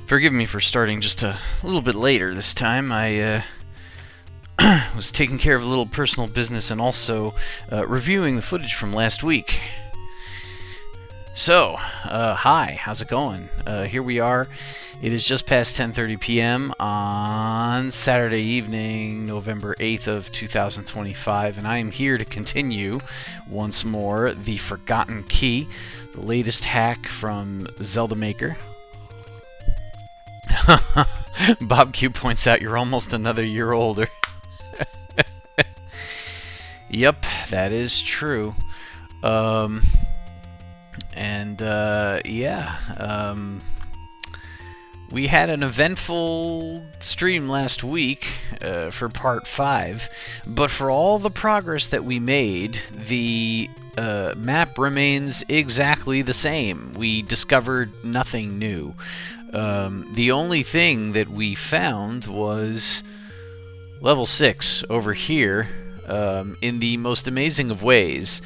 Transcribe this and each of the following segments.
Forgive me for starting just a little bit later this time. I was taking care of a little personal business and also reviewing the footage from last week. So, hi, how's it going? Here we are. It is just past 10:30 p.m. on Saturday evening, November 8th of 2025, and I am here to continue once more the Forgotten Key, the latest hack from Zelda Maker. Bob Q points out you're almost another year older. Yep, that is true. We had an eventful stream last week for part 5, but for all the progress that we made, the map remains exactly the same. We discovered nothing new. The only thing that we found was level 6 over here, in the most amazing of ways,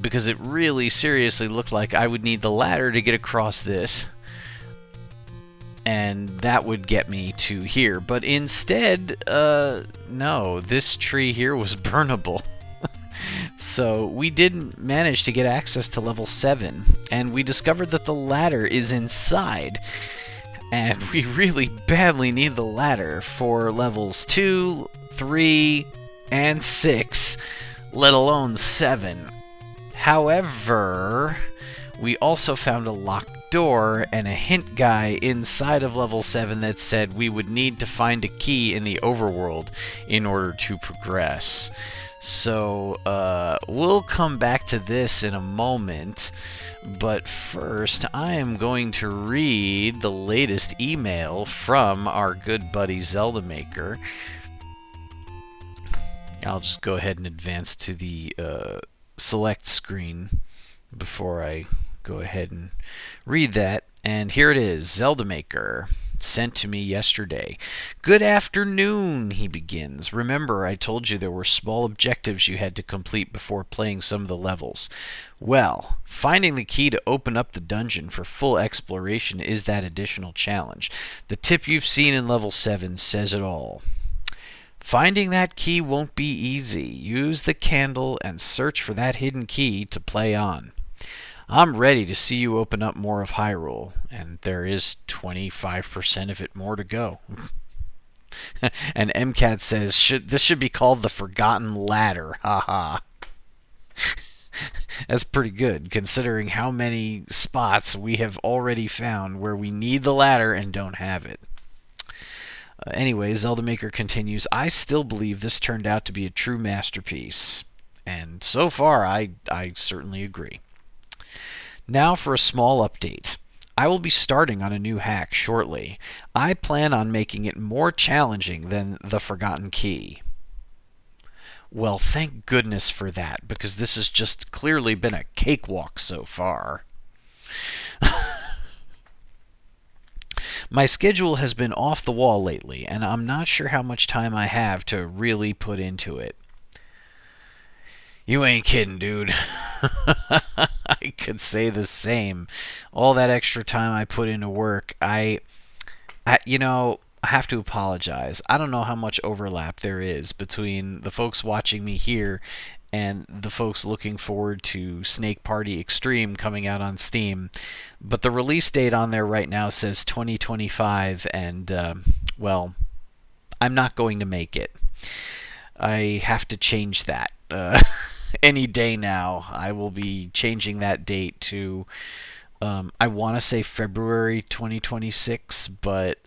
because it really seriously looked like I would need the ladder to get across this, and that would get me to here. But instead, no, this tree here was burnable. So we didn't manage to get access to level 7, and we discovered that the ladder is inside, and we really badly need the ladder for levels 2, 3, and 6, let alone 7. However, we also found a locked door and a hint guy inside of level 7 that said we would need to find a key in the overworld in order to progress. So, we'll come back to this in a moment, but first I am going to read the latest email from our good buddy Zelda Maker. I'll just go ahead and advance to the select screen before I go ahead and read that. And here it is. Zelda Maker sent to me yesterday. Good afternoon, he begins. Remember, I told you there were small objectives you had to complete before playing some of the levels. Well, finding the key to open up the dungeon for full exploration is that additional challenge. The tip you've seen in level 7 says it all. Finding that key won't be easy. Use the candle and search for that hidden key to play on. I'm ready to see you open up more of Hyrule, and there is 25% of it more to go. And MCAT says, this should be called the Forgotten Ladder. Haha. That's pretty good, considering how many spots we have already found where we need the ladder and don't have it. Anyway, Zelda Maker continues, I still believe this turned out to be a true masterpiece. And so far, I certainly agree. Now for a small update. I will be starting on a new hack shortly. I plan on making it more challenging than the Forgotten Key. Well, thank goodness for that, because this has just clearly been a cakewalk so far. My schedule has been off the wall lately, and I'm not sure how much time I have to really put into it. You ain't kidding, dude. I could say the same. All that extra time I put into work, I have to apologize. I don't know how much overlap there is between the folks watching me here and the folks looking forward to Snake Party Extreme coming out on Steam. But the release date on there right now says 2025, and, well, I'm not going to make it. I have to change that. Any day now, I will be changing that date to, I want to say February 2026, but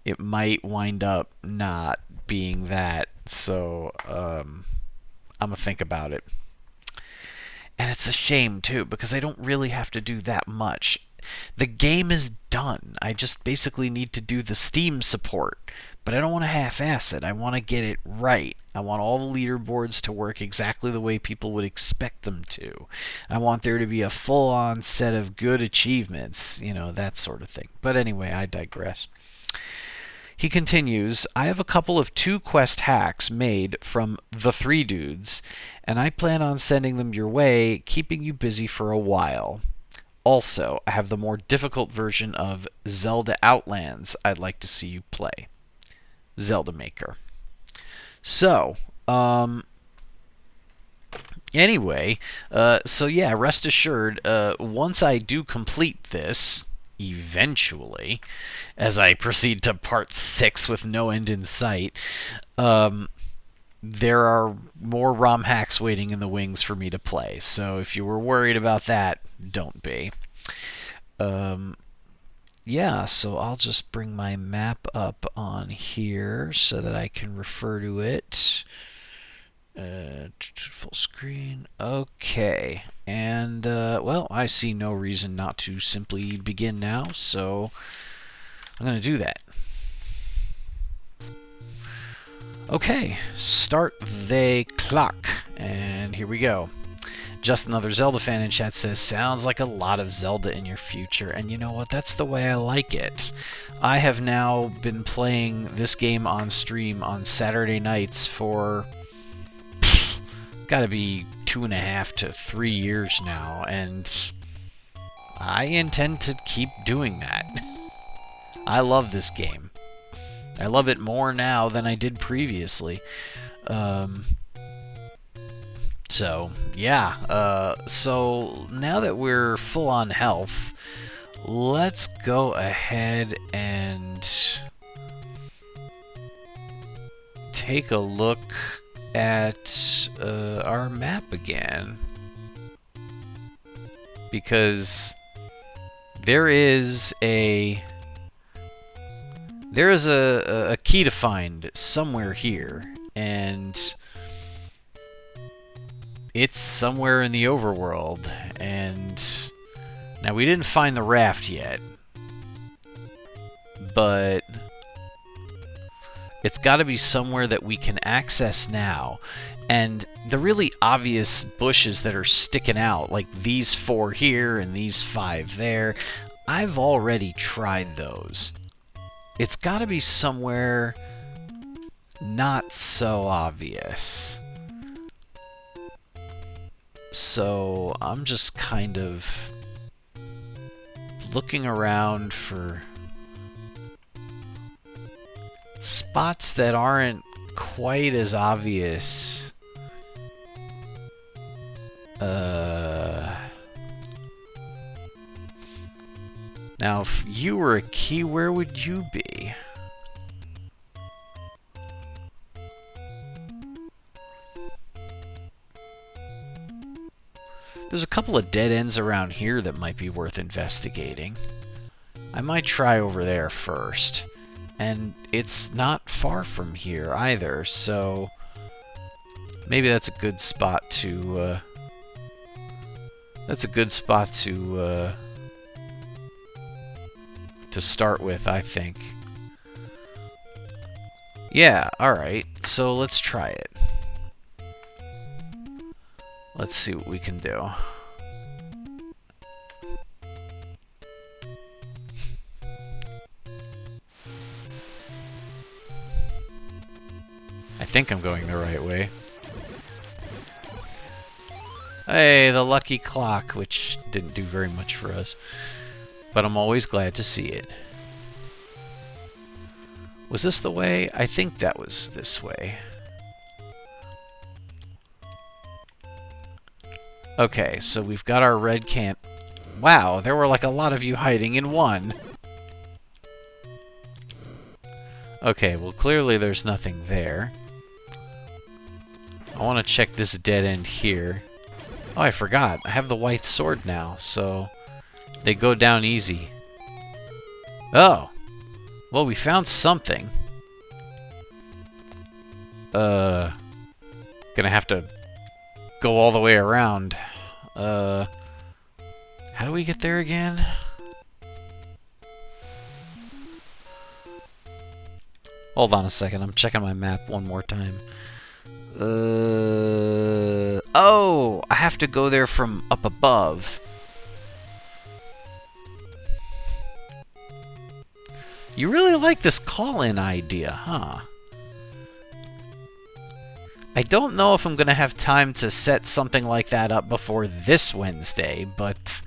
it might wind up not being that, so I'm going to think about it. And it's a shame, too, because I don't really have to do that much. The game is done. I just basically need to do the Steam support. But I don't want to half-ass it. I want to get it right. I want all the leaderboards to work exactly the way people would expect them to. I want there to be a full-on set of good achievements, that sort of thing. But anyway, I digress. He continues, I have a couple of 2-quest hacks made from the 3 dudes, and I plan on sending them your way, keeping you busy for a while. Also, I have the more difficult version of Zelda Outlands I'd like to see you play. Zelda Maker. So, anyway, so yeah, rest assured, once I do complete this, eventually, as I proceed to part 6 with no end in sight, there are more ROM hacks waiting in the wings for me to play. So if you were worried about that, don't be. Yeah, so I'll just bring my map up on here so that I can refer to it. Full screen. Okay. And, well, I see no reason not to simply begin now, so I'm going to do that. Okay, start the clock. And here we go. Just Another Zelda fan in chat says, sounds like a lot of Zelda in your future. And you know what? That's the way I like it. I have now been playing this game on stream on Saturday nights for gotta be 2.5 to 3 years now, and I intend to keep doing that. I love this game. I love it more now than I did previously. So, yeah. So, now that we're full on health, let's go ahead and take a look at our map again. Because there is a key to find somewhere here, and it's somewhere in the overworld. And now we didn't find the raft yet, but it's got to be somewhere that we can access now. And the really obvious bushes that are sticking out, like these 4 here and these 5 there, I've already tried those. It's got to be somewhere not so obvious. So I'm just kind of looking around for spots that aren't quite as obvious. Now, if you were a key, where would you be? There's a couple of dead ends around here that might be worth investigating. I might try over there first. And it's not far from here either, so maybe that's a good spot to start with, I think. Yeah, alright, so let's try it. Let's see what we can do. I think I'm going the right way. Hey, the lucky clock, which didn't do very much for us. But I'm always glad to see it. Was this the way? I think that was this way. Okay, so we've got our red can. Wow, there were like a lot of you hiding in one. Okay, well clearly there's nothing there. I want to check this dead end here. Oh, I forgot. I have the white sword now, so they go down easy. Oh! Well, we found something. Gonna have to go all the way around. How do we get there again? Hold on a second, I'm checking my map one more time. Oh! I have to go there from up above. You really like this call-in idea, huh? I don't know if I'm going to have time to set something like that up before this Wednesday, but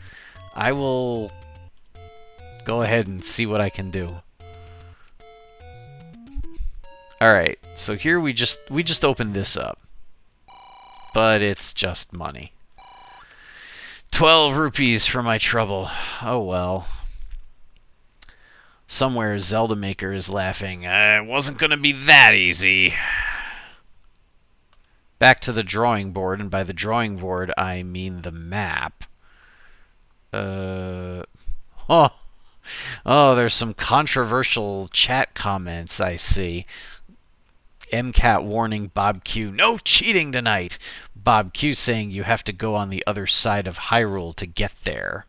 I will go ahead and see what I can do. Alright, so here we just opened this up. But it's just money. 12 rupees for my trouble. Oh well. Somewhere Zelda Maker is laughing. It wasn't going to be that easy. Back to the drawing board, and by the drawing board I mean the map. Oh, there's some controversial chat comments I see. MCAT warning Bob Q, no cheating tonight. Bob Q saying you have to go on the other side of Hyrule to get there.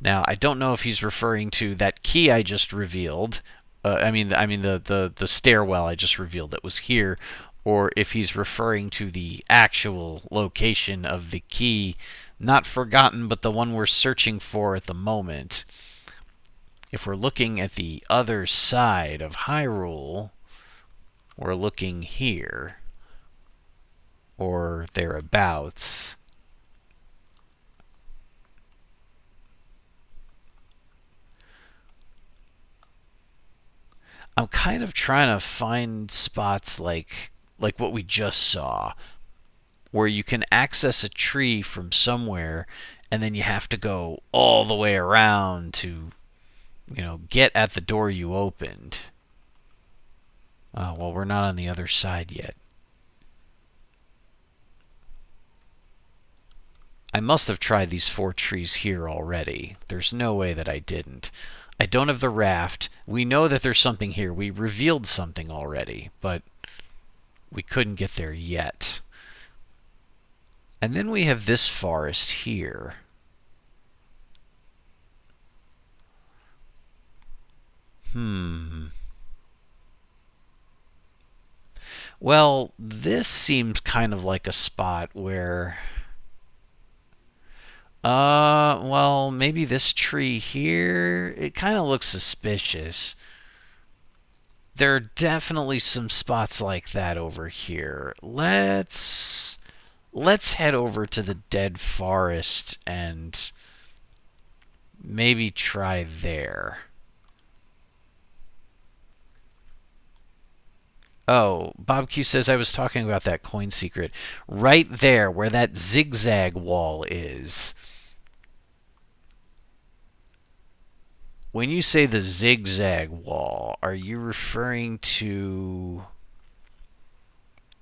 Now, I don't know if he's referring to that key I just revealed. I mean the stairwell I just revealed that was here, or if he's referring to the actual location of the key, not forgotten, but the one we're searching for at the moment. If we're looking at the other side of Hyrule, we're looking here, or thereabouts. I'm kind of trying to find spots like what we just saw, where you can access a tree from somewhere, and then you have to go all the way around to, get at the door you opened. Well, we're not on the other side yet. I must have tried these 4 trees here already. There's no way that I didn't. I don't have the raft. We know that there's something here. We revealed something already, but we couldn't get there yet. And then we have this forest here. Well, this seems kind of like a spot where... well, maybe this tree here, it kind of looks suspicious. There are definitely some spots like that over here. Let's head over to the dead forest and maybe try there. Oh, Bob Q says I was talking about that coin secret. Right there, where that zigzag wall is. When you say the zigzag wall, are you referring to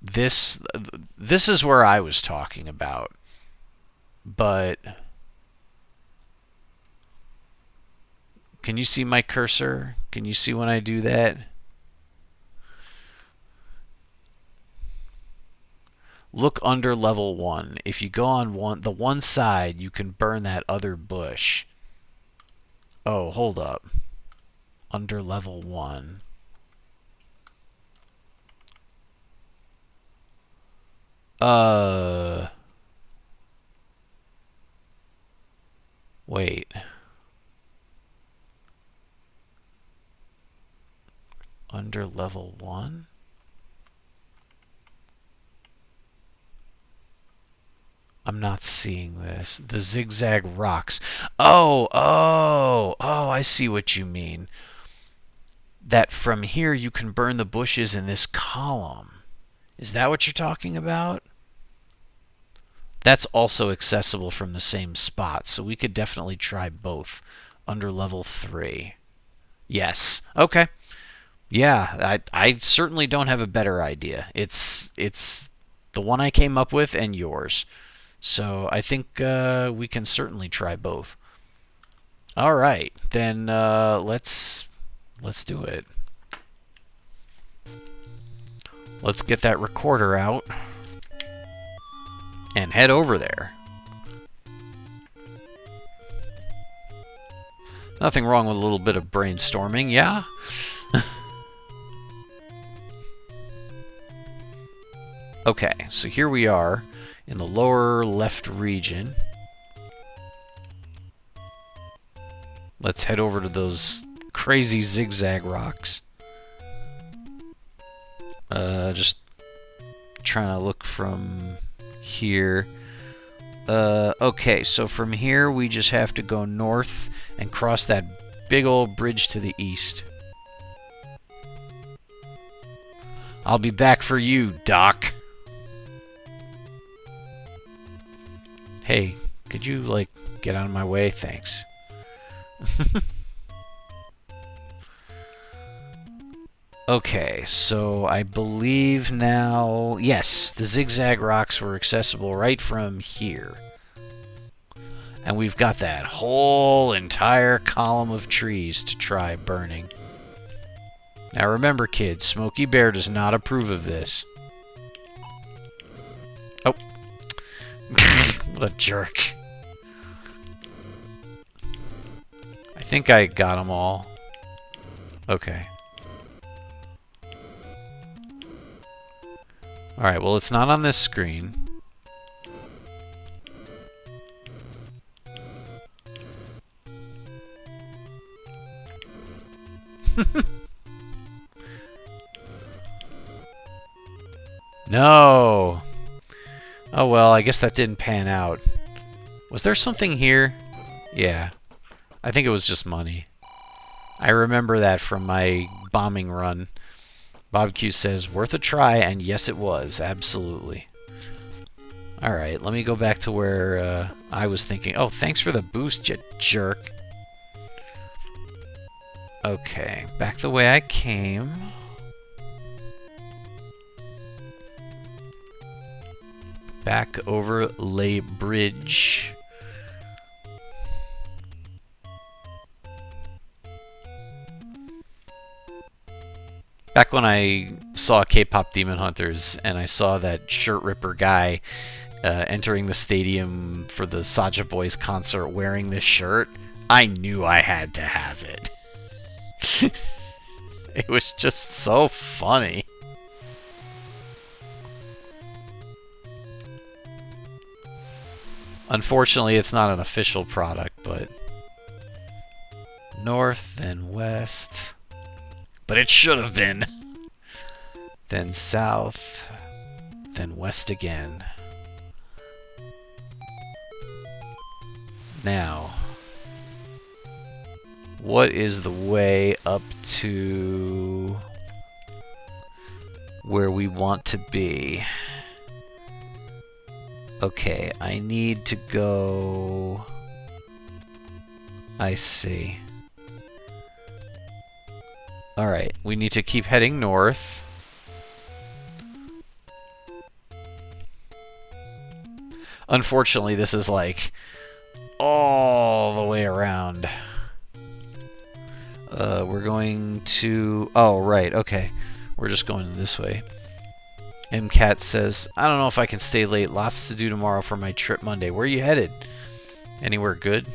this? This is where I was talking about. But can you see my cursor? Can you see when I do that? Look under level 1. If you go on the one side, you can burn that other bush. Oh, hold up. Under level 1. Wait. Under level 1? I'm not seeing this. The zigzag rocks. Oh, I see what you mean. That from here you can burn the bushes in this column. Is that what you're talking about? That's also accessible from the same spot, so we could definitely try both under level 3. Yes. Okay. Yeah, I certainly don't have a better idea. It's the one I came up with and yours. So I think we can certainly try both. All right, then let's do it. Let's get that recorder out and head over there. Nothing wrong with a little bit of brainstorming, yeah? Okay, so here we are in the lower left region. Let's head over to those crazy zigzag rocks. Just trying to look from here. Okay, so from here we just have to go north and cross that big old bridge to the east. I'll be back for you, Doc. Hey, could you, like, get out of my way? Thanks. Okay, so I believe now... Yes, the zigzag rocks were accessible right from here. And we've got that whole entire column of trees to try burning. Now remember, kids, Smokey Bear does not approve of this. Oh. What a jerk. I think I got them all. Okay. Alright, well, it's not on this screen. No! Oh well, I guess that didn't pan out. Was there something here? Yeah. I think it was just money. I remember that from my bombing run. Bob Q says, worth a try, and yes it was, absolutely. Alright, let me go back to where I was thinking. Oh, thanks for the boost, you jerk. Okay, back the way I came. Back over Lay Bridge. Back when I saw K-pop Demon Hunters and I saw that shirt ripper guy entering the stadium for the Saja Boys concert wearing this shirt, I knew I had to have it. It was just so funny. Unfortunately, it's not an official product, but north, then west. But it should have been. Then south, then west again. Now, what is the way up to where we want to be? Okay, I need to go... I see. Alright, we need to keep heading north. Unfortunately, this is like all the way around. We're going to... Oh, right, okay. We're just going this way. MCAT says, I don't know if I can stay late. Lots to do tomorrow for my trip Monday. Where are you headed? Anywhere good?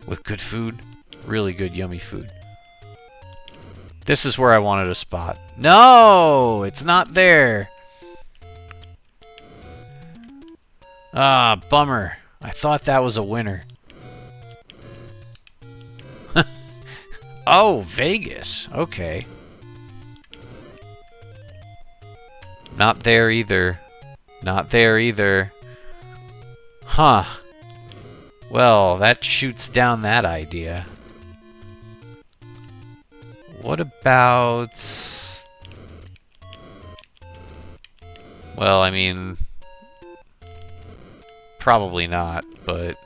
With good food? Really good, yummy food. This is where I wanted a spot. No! It's not there! Ah, bummer. I thought that was a winner. Oh, Vegas. Okay. Not there either. Not there either. Huh. Well, that shoots down that idea. What about... Well, I mean... Probably not, but...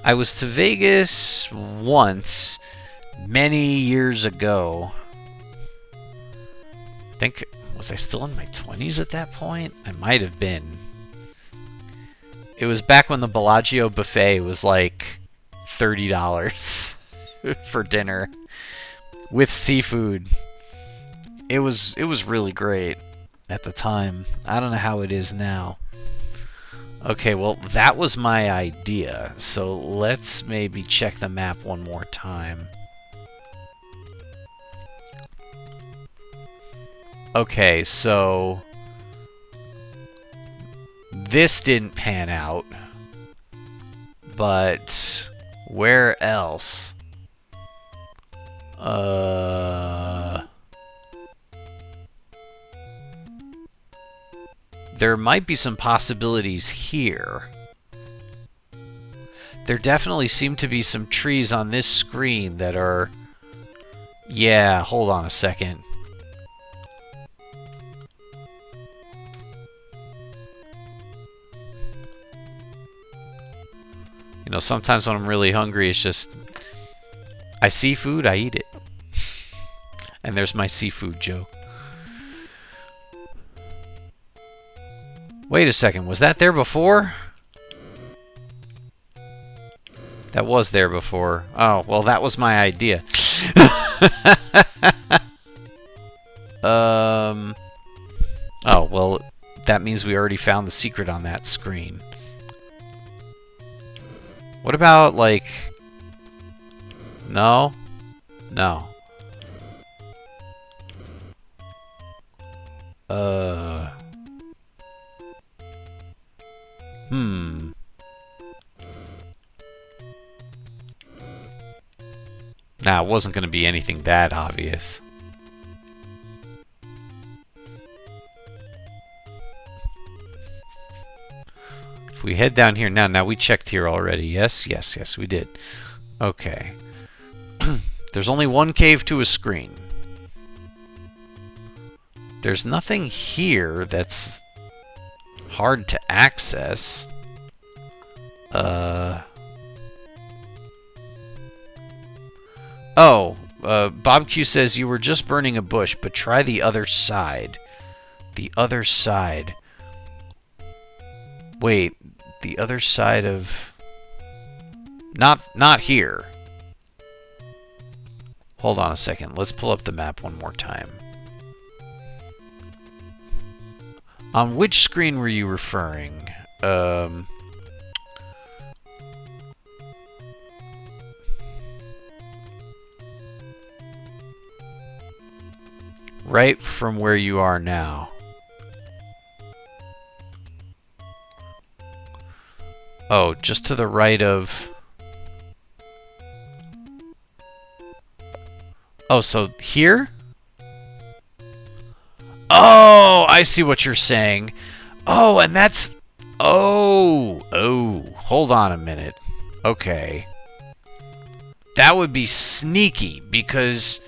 I was to Vegas once, many years ago. I think, was I still in my 20s at that point? I might have been. It was back when the Bellagio buffet was like $30 for dinner with seafood. It was really great at the time. I don't know how it is now. Okay, well, that was my idea, so let's maybe check the map one more time. Okay, so... This didn't pan out, but Where else? There might be some possibilities here. There definitely seem to be some trees on this screen that are... Yeah, hold on a second. You know, sometimes when I'm really hungry, it's just... I see food, I eat it. And there's my seafood joke. Wait a second, was that there before? That was there before. Oh, well, that was my idea. Oh, well, that means we already found the secret on that screen. What about, like... No? No. Nah, it wasn't going to be anything that obvious. If we head down here now we checked here already. Yes, yes, yes, we did. Okay. There's only one cave to a screen. There's nothing here that's hard to access. Bob Q says you were just burning a bush, but try the other side. The other side. Wait, the other side of... Not here. Hold on a second. Let's pull up the map one more time. On which screen were you referring? Right from where you are now. Oh, just to the right of... Oh, so here? Oh, I see what you're saying. Oh, and that's... Oh, hold on a minute. Okay. That would be sneaky, because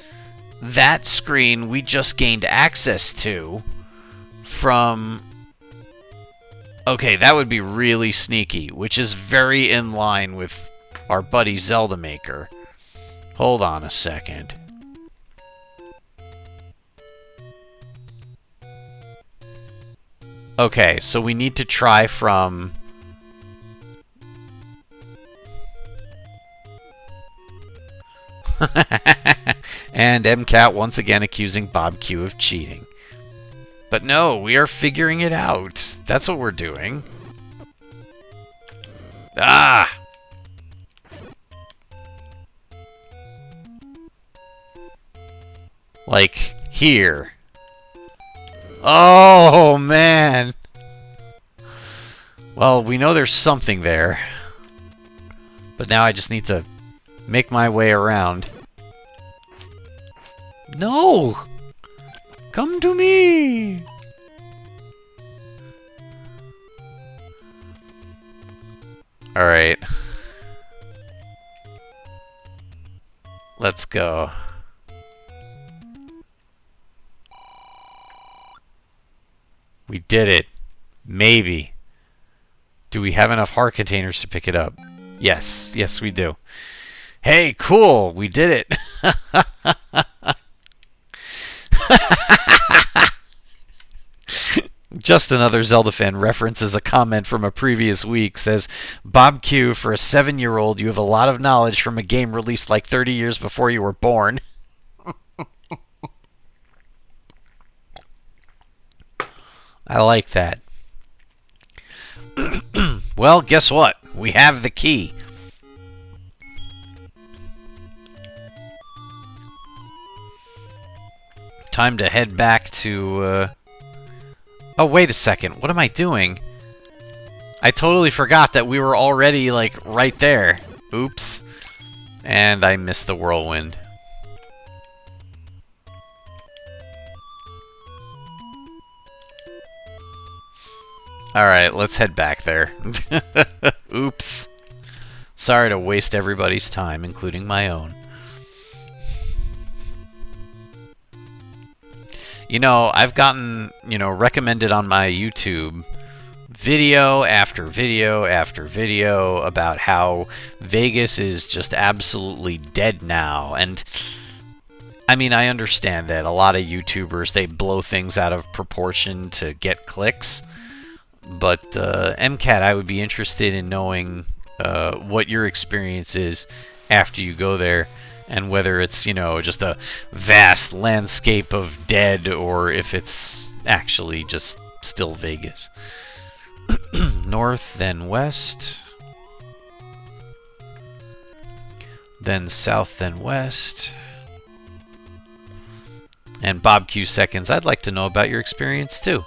that screen we just gained access to from... Okay, that would be really sneaky, which is very in line with our buddy Zelda Maker. Hold on a second. Okay, so we need to try from... And MCAT once again accusing Bob Q of cheating. But no, we are figuring it out. That's what we're doing. Ah! Like, here. Oh, man! Well, we know there's something there. But now I just need to make my way around. No! Come to me! Alright. Let's go. We did it. Maybe. Do we have enough heart containers to pick it up? Yes. Yes, we do. Hey, cool! We did it! Just another Zelda fan references a comment from a previous week. Says, Bob Q, for a 7-year-old, you have a lot of knowledge from a game released like 30 years before you were born. I like that. Well, guess what? We have the key. Time to head back to... Oh, wait a second. What am I doing? I totally forgot that we were already, like, right there. Oops. And I missed the whirlwind. Alright, let's head back there. Oops. Sorry to waste everybody's time, including my own. You know, I've gotten, recommended on my YouTube video after video after video about how Vegas is just absolutely dead now. And I mean, I understand that a lot of YouTubers, they blow things out of proportion to get clicks. But MCAT, I would be interested in knowing what your experience is after you go there, and whether it's, just a vast landscape of dead, or if it's actually just still Vegas. North, then west, then south, then west. And Bob Q Seconds, I'd like to know about your experience too.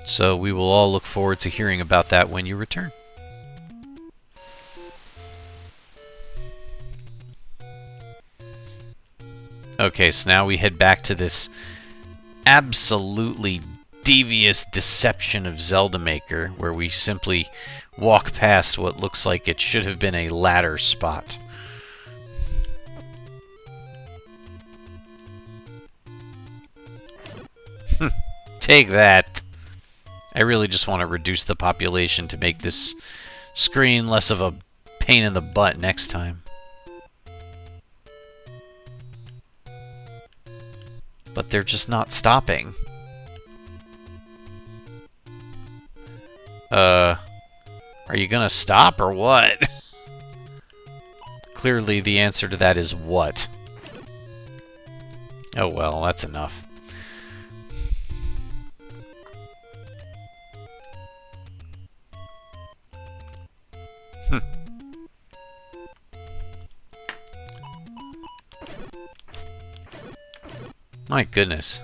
So we will all look forward to hearing about that when you return. Okay, so now we head back to this absolutely devious deception of Zelda Maker, where we simply walk past what looks like it should have been a ladder spot. Take that. I really just want to reduce the population to make this screen less of a pain in the butt next time. But they're just not stopping. Are you gonna stop or what? Clearly the answer to that is what? Oh well, that's enough. My goodness.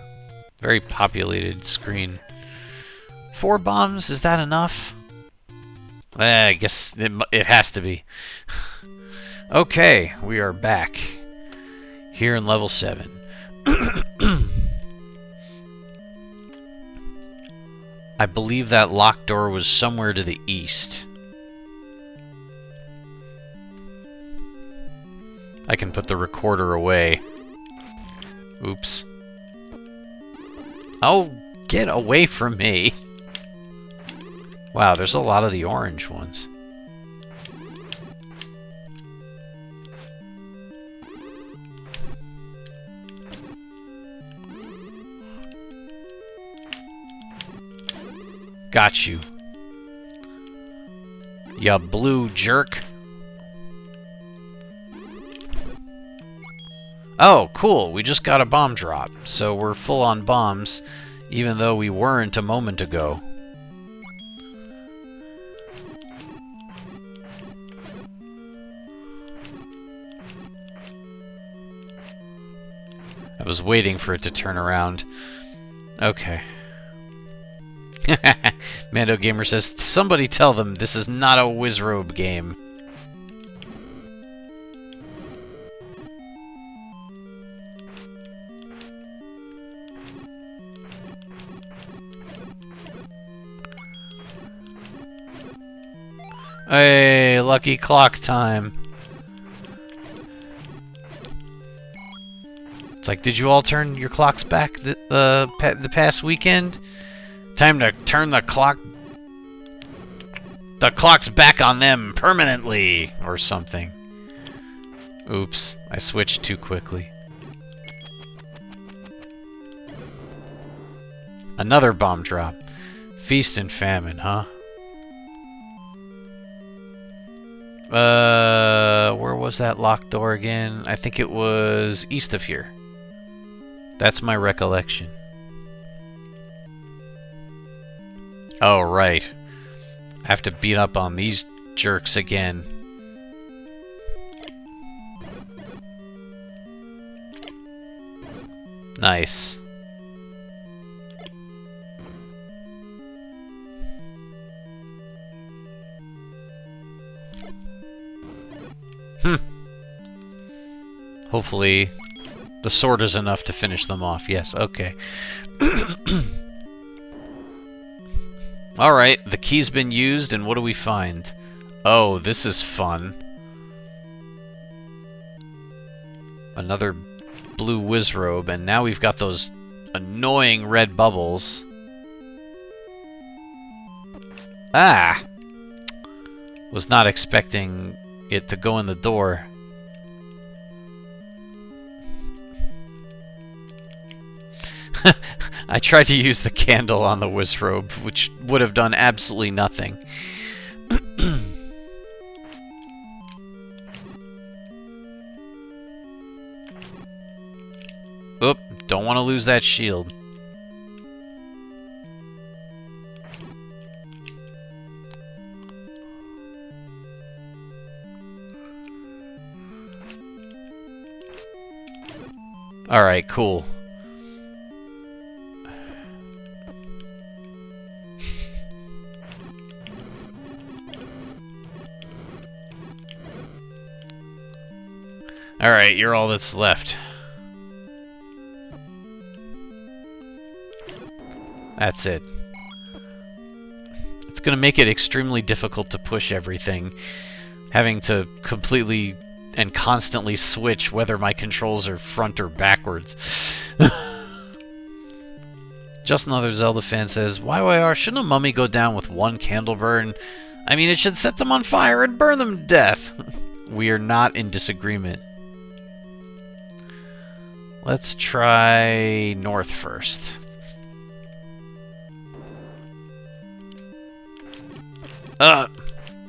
Very populated screen. 4 bombs? Is that enough? I guess it has to be. Okay, we are back. Here in level 7. I believe that locked door was somewhere to the east. I can put the recorder away. Oops. Oh, get away from me. Wow, there's a lot of the orange ones. Got you. Ya blue jerk. Oh, cool. We just got a bomb drop. So we're full on bombs, even though we weren't a moment ago. I was waiting for it to turn around. Okay. Mando Gamer says, somebody tell them this is not a Wizrobe game. Hey, lucky clock time. It's like, did you all turn your clocks back the past weekend? Time to turn the clocks back on them permanently, or something. Oops, I switched too quickly. Another bomb drop. Feast and famine, huh? Where was that locked door again? I think it was east of here. That's my recollection. Oh, right. I have to beat up on these jerks again. Nice. Hmm. Hopefully the sword is enough to finish them off. Yes, okay. Alright, the key's been used, and what do we find? Oh, this is fun. Another blue Wizrobe, and now we've got those annoying red bubbles. Ah! Was not expecting it to go in the door. I tried to use the candle on the Wizrobe, which would have done absolutely nothing. Oop, don't want to lose that shield. Alright, cool. Alright, you're all that's left. That's it. It's going to make it extremely difficult to push everything, having to completely and constantly switch whether my controls are front or backwards. Just Another Zelda fan says, YYR, shouldn't a mummy go down with one candle burn? I mean, it should set them on fire and burn them to death. We are not in disagreement. Let's try north first.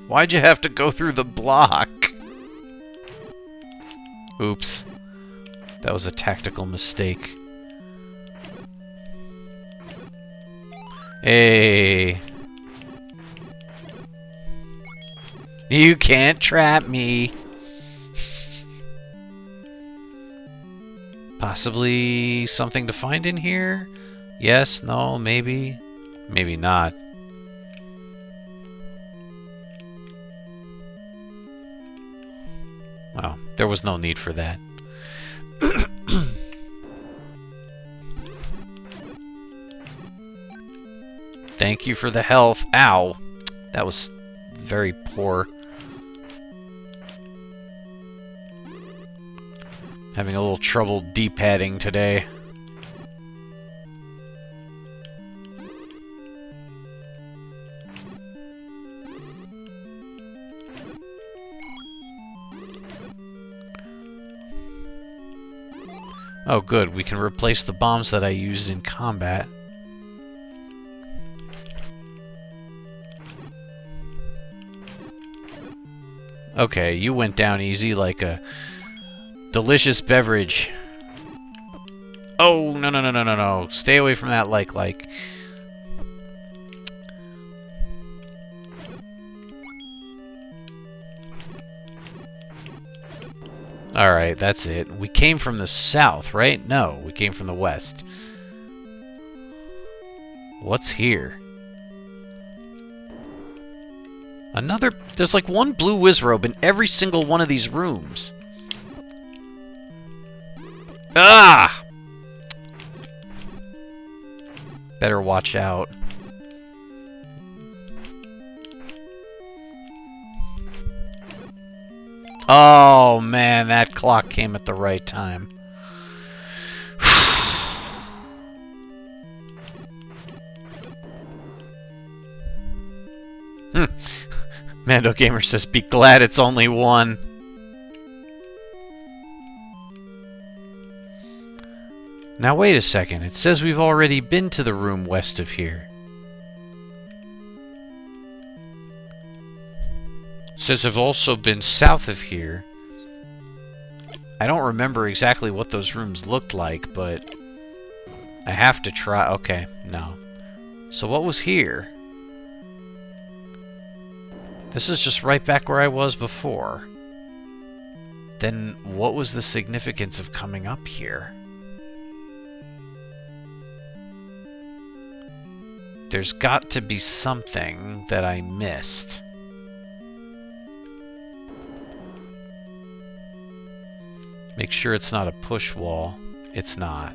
Why'd you have to go through the block? Oops. That was a tactical mistake. Hey. You can't trap me. Possibly something to find in here? Yes, no, maybe. Maybe not. Well, there was no need for that. Thank you for the health. Ow. That was very poor. Having a little trouble D-padding today. Oh, good. We can replace the bombs that I used in combat. Okay, you went down easy like a delicious beverage. Oh, no, no, no, no, no, no. Stay away from that like. Alright, that's it. We came from the south, right? No, we came from the west. What's here? Another... There's like one blue Wizrobe in every single one of these rooms. Ah! Better watch out. Oh, man, that clock came at the right time. Mando Gamer says, be glad it's only one. Now, wait a second. It says we've already been to the room west of here. It says I've also been south of here. I don't remember exactly what those rooms looked like, but I have to try. Okay, no. So what was here? This is just right back where I was before. Then what was the significance of coming up here? There's got to be something that I missed. Make sure it's not a push wall. It's not.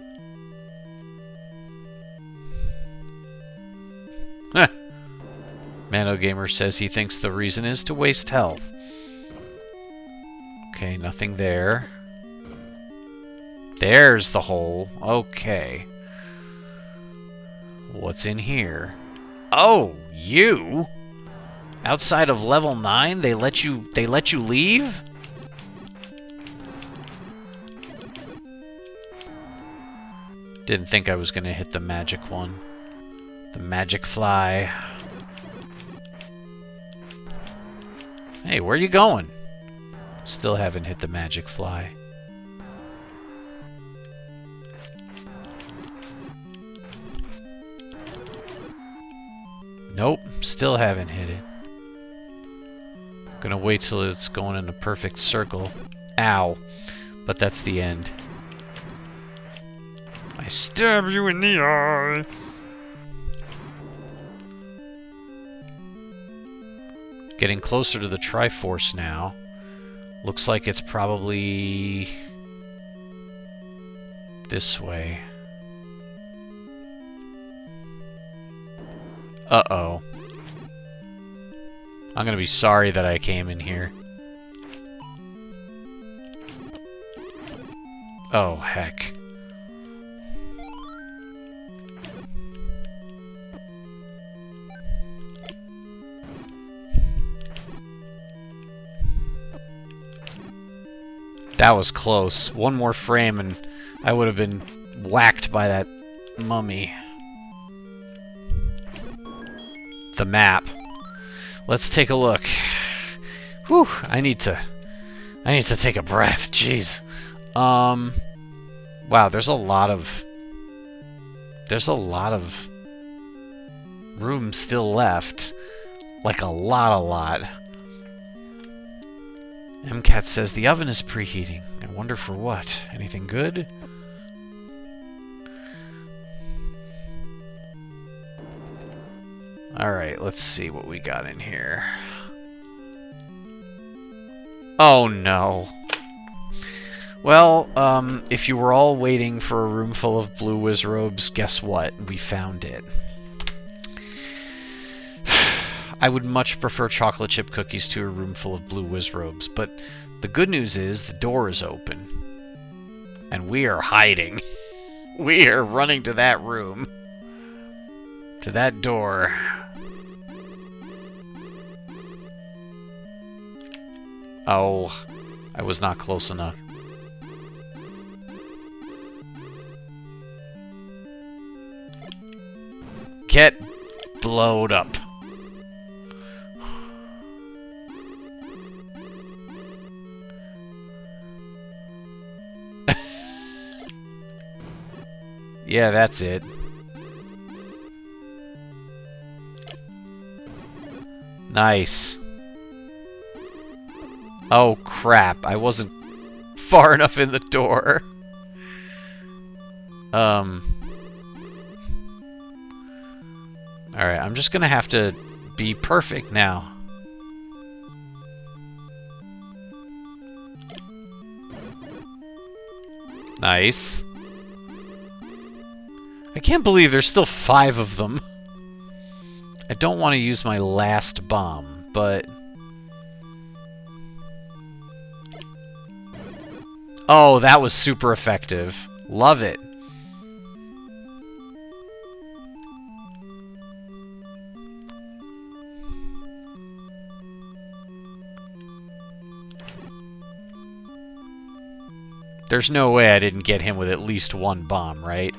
Mano Gamer says he thinks the reason is to waste health. Okay, nothing there. There's the hole. Okay. What's in here? Oh, you? Outside of level 9, they let you leave? Didn't think I was gonna hit the magic one. The magic fly. Hey, where are you going? Still haven't hit the magic fly. Nope, still haven't hit it. Gonna wait till it's going in a perfect circle. Ow. But that's the end. I stab you in the eye. Getting closer to the Triforce now. Looks like it's probably this way. Uh-oh. I'm gonna be sorry that I came in here. Oh, heck. That was close. One more frame and I would have been whacked by that mummy. The map. Let's take a look. Whew, I need to take a breath. Jeez. Wow, there's a lot of room still left. Like a lot. MCAT says the oven is preheating. I wonder for what? Anything good? Alright, let's see what we got in here. Oh no. Well, if you were all waiting for a room full of blue whiz robes, guess what? We found it. I would much prefer chocolate chip cookies to a room full of blue whiz robes, but the good news is the door is open. And we are hiding. We are running to that room. To that door. Oh, I was not close enough. Get blowed up. Yeah, that's it. Nice. Oh, crap. I wasn't far enough in the door. Alright, I'm just gonna have to be perfect now. Nice. I can't believe there's still 5 of them. I don't want to use my last bomb, but... Oh, that was super effective. Love it. There's no way I didn't get him with at least 1 bomb, right?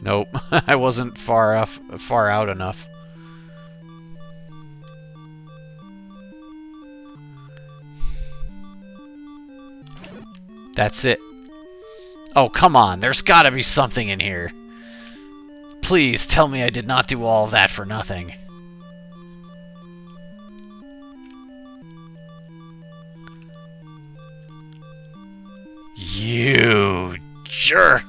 Nope, I wasn't far out enough. That's it. Oh, come on, there's gotta be something in here. Please tell me I did not do all of that for nothing. You jerk!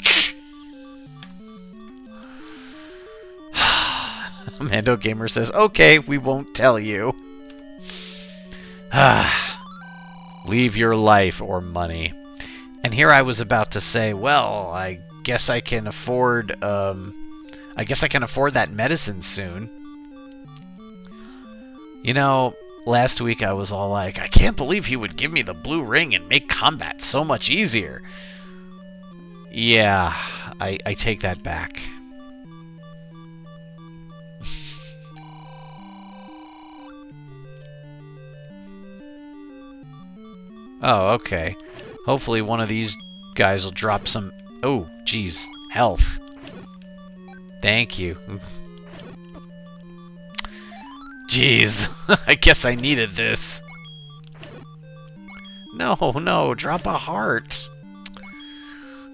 Mando Gamer says, okay, we won't tell you. Leave your life or money. And here I was about to say, well, I guess I can afford that medicine soon. You know, last week I was all like, I can't believe he would give me the blue ring and make combat so much easier. Yeah, I take that back. Oh, okay. Hopefully one of these guys will drop some... Oh, geez. Health. Thank you. Jeez. I guess I needed this. No, drop a heart.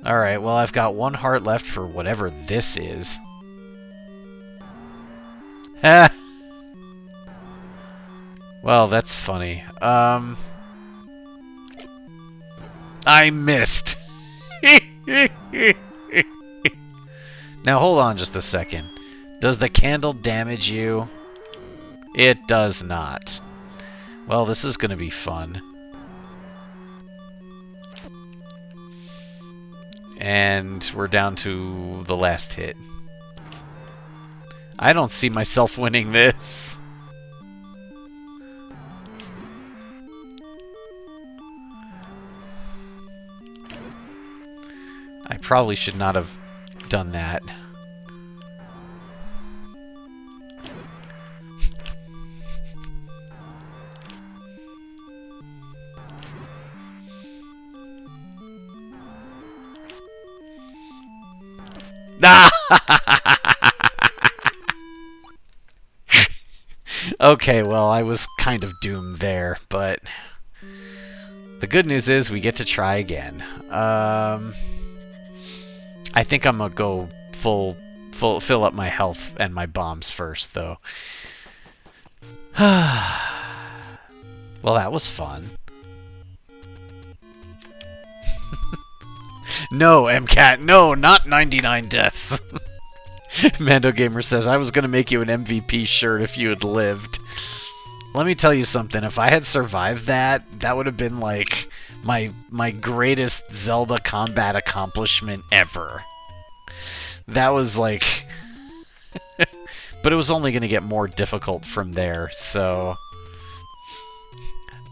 Alright, well, I've got one heart left for whatever this is. Ha! Well, that's funny. I missed. Now, hold on just a second. Does the candle damage you? It does not. Well, this is going to be fun. And we're down to the last hit. I don't see myself winning this. I probably should not have done that. Okay, well, I was kind of doomed there, but the good news is we get to try again. I think I'm gonna go fill up my health and my bombs first, though. Well, that was fun. No, MCAT, no, not 99 deaths. Mando Gamer says, I was going to make you an MVP shirt if you had lived. Let me tell you something. If I had survived that, that would have been like my greatest Zelda combat accomplishment ever. That was like... But it was only going to get more difficult from there, so...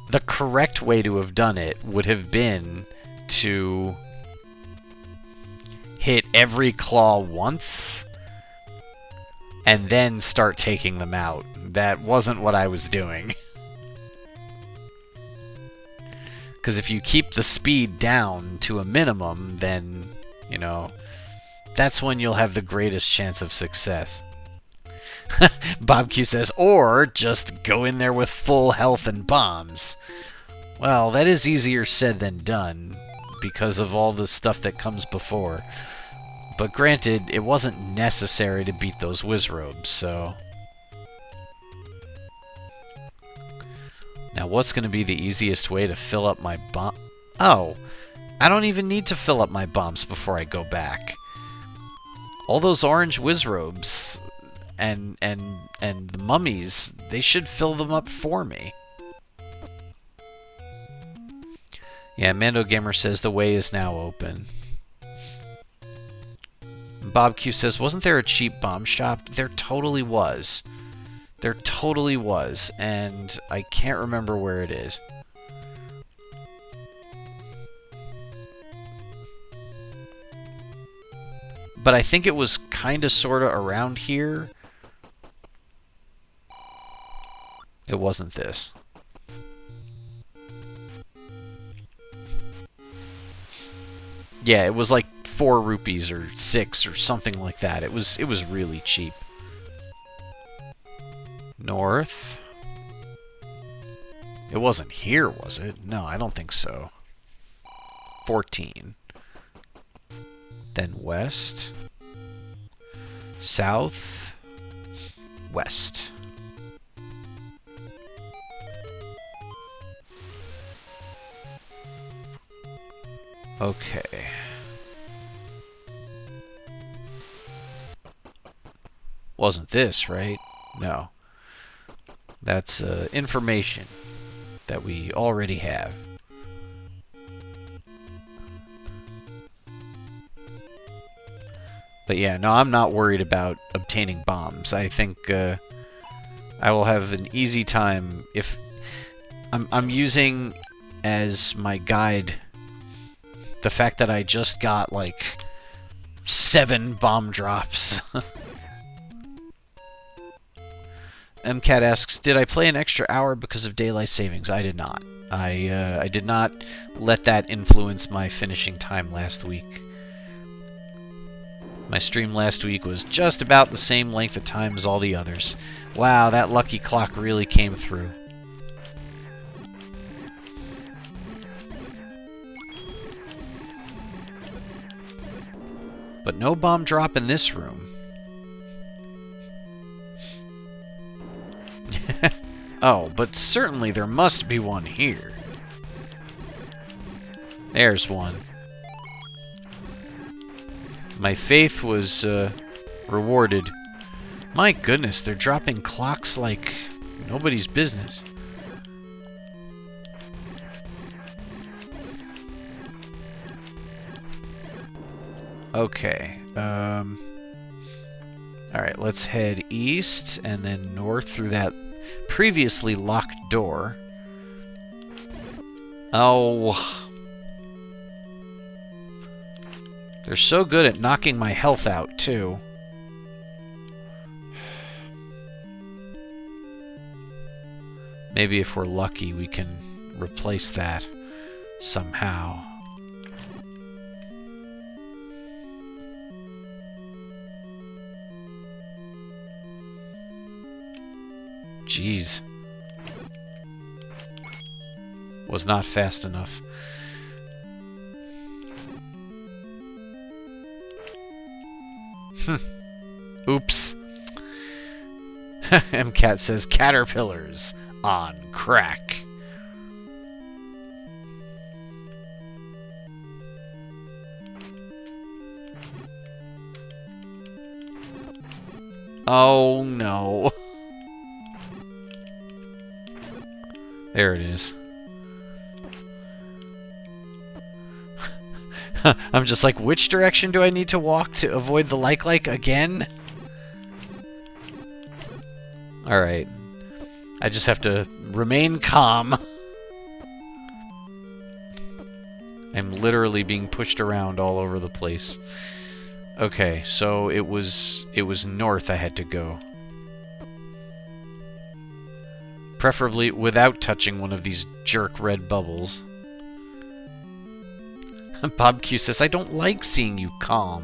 The correct way to have done it would have been to hit every claw once and then start taking them out. That wasn't what I was doing. Because if you keep the speed down to a minimum, then, you know, that's when you'll have the greatest chance of success. Bob Q says, or just go in there with full health and bombs. Well, that is easier said than done, because of all the stuff that comes before. But granted, it wasn't necessary to beat those Wizrobes, so... Now, what's going to be the easiest way to fill up my bomb? Oh, I don't even need to fill up my bombs before I go back. All those orange Wizrobes and the mummies, they should fill them up for me. Yeah, Mando Gamer says the way is now open. Bob Q says, wasn't there a cheap bomb shop? There totally was. There totally was, and I can't remember where it is. But I think it was kinda sorta around here. It wasn't this. Yeah, it was like 4 rupees or 6 or something like that. It was really cheap. North. It wasn't here, was it? No, I don't think so. 14. Then west. South. West. Okay. Wasn't this, right? no. That's information that we already have. But yeah, no, I'm not worried about obtaining bombs. I think I will have an easy time if I'm using as my guide the fact that I just got like 7 bomb drops. MCAT asks, did I play an extra hour because of daylight savings? I did not. I did not let that influence my finishing time last week. My stream last week was just about the same length of time as all the others. Wow, that lucky clock really came through. But no bomb drop in this room. Oh, but certainly there must be one here. There's one. My faith was rewarded. My goodness, they're dropping clocks like nobody's business. Okay. Alright, let's head east and then north through that previously locked door. Oh. They're so good at knocking my health out, too. Maybe if we're lucky, we can replace that somehow. Jeez. Was not fast enough. Oops. MCAT says caterpillars on crack. Oh no. There it is. I'm just like, which direction do I need to walk to avoid the like again? Alright. I just have to remain calm. I'm literally being pushed around all over the place. Okay, so it was north I had to go. Preferably without touching one of these jerk red bubbles. Bob Q says, I don't like seeing you calm.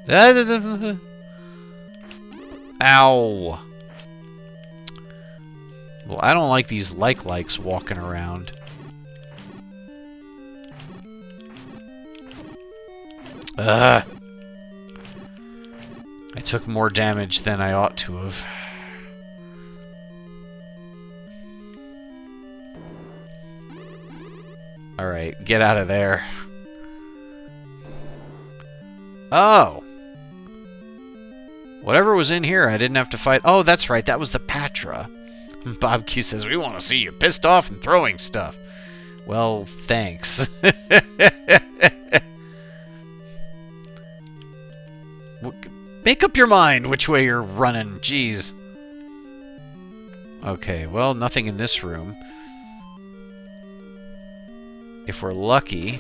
Ow. Well, I don't like these likes walking around. Ugh. I took more damage than I ought to have. Alright, get out of there. Oh! Whatever was in here, I didn't have to fight. Oh, that's right, that was the Patra. Bob Q says, we want to see you pissed off and throwing stuff. Well, thanks. Make up your mind which way you're running, jeez. Okay, well, nothing in this room. If we're lucky,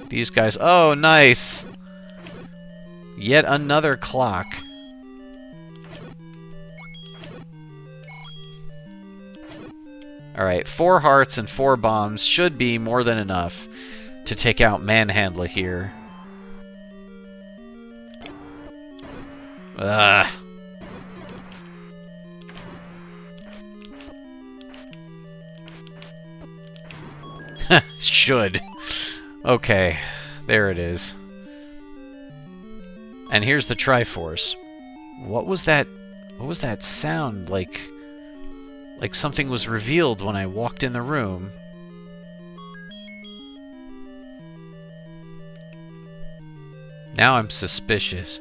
these guys... Oh, nice! Yet another clock. Alright, 4 hearts and 4 bombs should be more than enough to take out Manhandla here. Ugh. Should. Okay, there it is. And here's the Triforce. What was that? What was that sound? Like something was revealed when I walked in the room. Now I'm suspicious.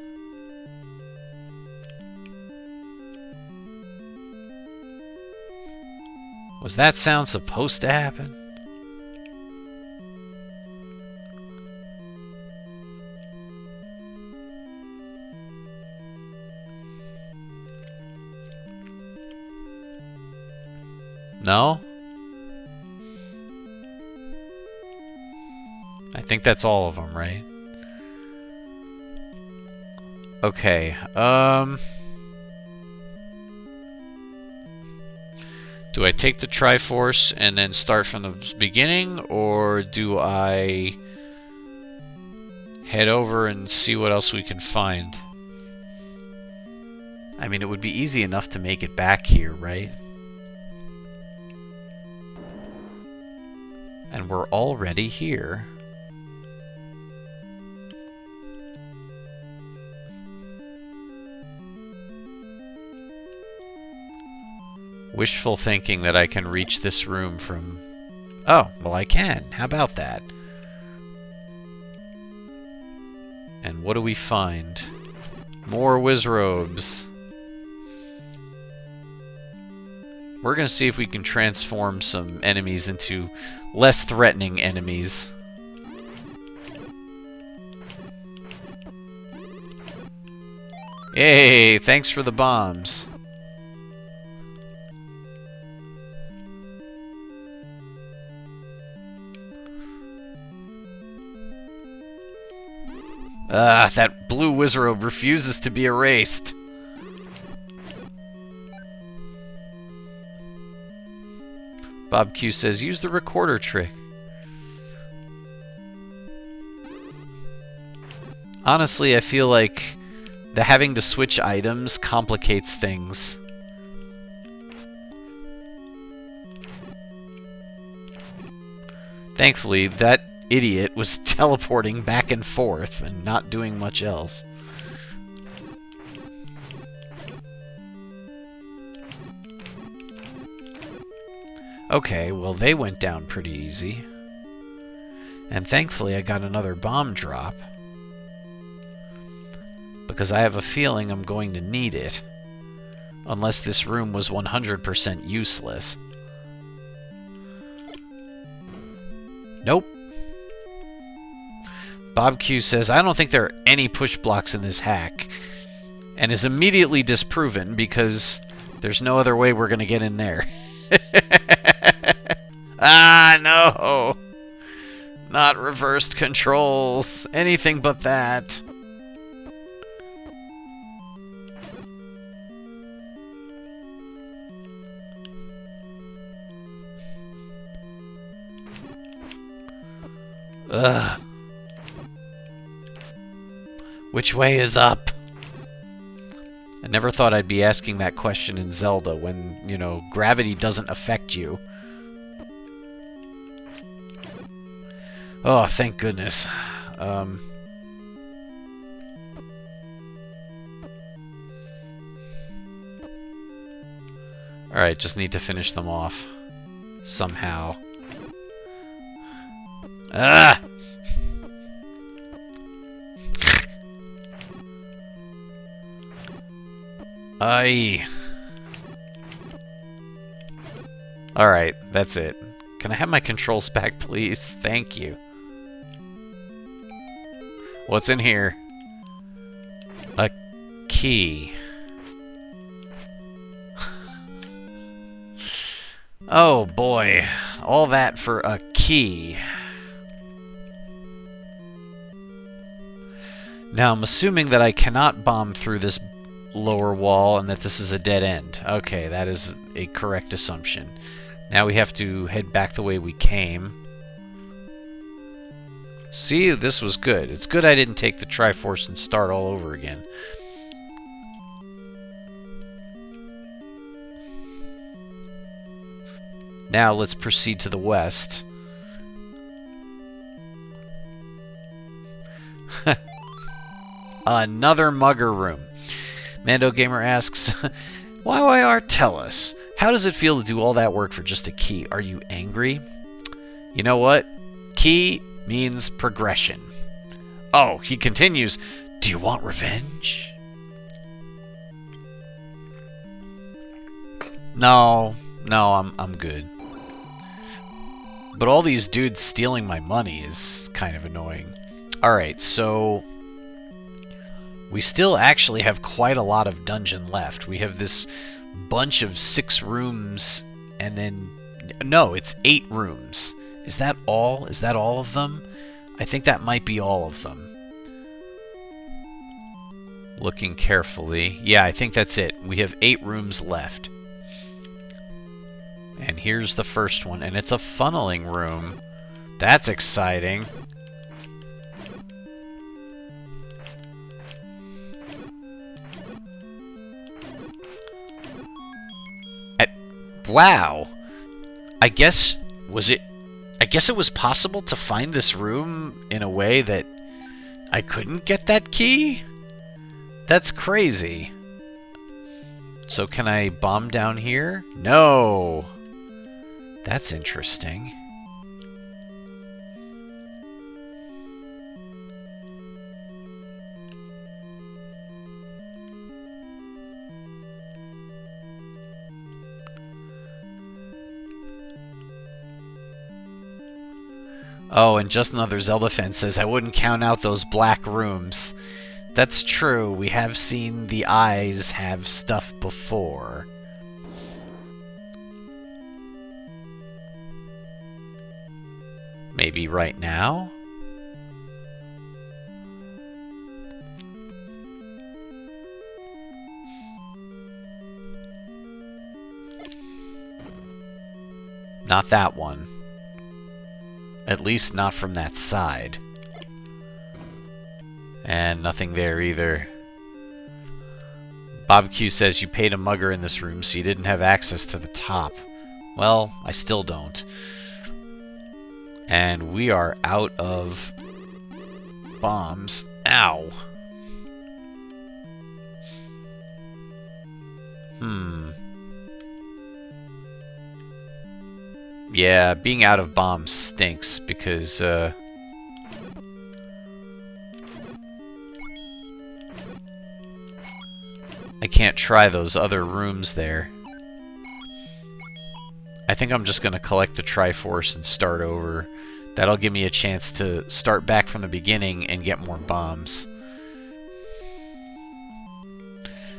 Was that sound supposed to happen? No? I think that's all of them, right? Okay, do I take the Triforce and then start from the beginning, or do I head over and see what else we can find? I mean, it would be easy enough to make it back here, right? And we're already here. Wishful thinking that I can reach this room from... Oh, well I can. How about that? And what do we find? More Wizrobes. We're gonna see if we can transform some enemies into less threatening enemies. Yay! Thanks for the bombs. That blue Wizrobe refuses to be erased. Bob Q says, use the recorder trick. Honestly, I feel like the having to switch items complicates things. Thankfully, that idiot was teleporting back and forth and not doing much else. Okay, well they went down pretty easy. And thankfully I got another bomb drop. Because I have a feeling I'm going to need it. Unless this room was 100% useless. Nope. Bob Q says, I don't think there are any push blocks in this hack. And is immediately disproven because there's no other way we're going to get in there. Ah, no! Not reversed controls. Anything but that. Ugh. Which way is up? I never thought I'd be asking that question in Zelda when, you know, gravity doesn't affect you. Oh, thank goodness. Alright, just need to finish them off. Somehow. Ah! Aye. Alright, that's it. Can I have my controls back, please? Thank you. What's in here? A key. Oh boy. All that for a key. Now, I'm assuming that I cannot bomb through this lower wall and that this is a dead end. Okay, that is a correct assumption. Now we have to head back the way we came. See, this was good. It's good I didn't take the Triforce and start all over again. Now let's proceed to the west. Another mugger room. Mando Gamer asks, YYR, tell us, how does it feel to do all that work for just a key? Are you angry? You know what? Key means progression. Oh, he continues, do you want revenge? No, No, I'm good. But all these dudes stealing my money is kind of annoying. Alright, so we still actually have quite a lot of dungeon left. We have this bunch of 6 rooms, and then... No, it's 8 rooms. Is that all? Is that all of them? I think that might be all of them. Looking carefully. Yeah, I think that's it. We have 8 rooms left. And here's the first one, and it's a funneling room. That's exciting. Wow. I guess it was possible to find this room in a way that I couldn't get that key? That's crazy. So can I bomb down here? No. That's interesting. Oh, and just another Zelda fan says, I wouldn't count out those black rooms. That's true, we have seen the eyes have stuff before. Maybe right now? Not that one. At least not from that side. And nothing there either. Bob Q says you paid a mugger in this room, so you didn't have access to the top. Well, I still don't. And we are out of bombs. Ow. Yeah, being out of bombs stinks because, I can't try those other rooms there. I think I'm just going to collect the Triforce and start over. That'll give me a chance to start back from the beginning and get more bombs.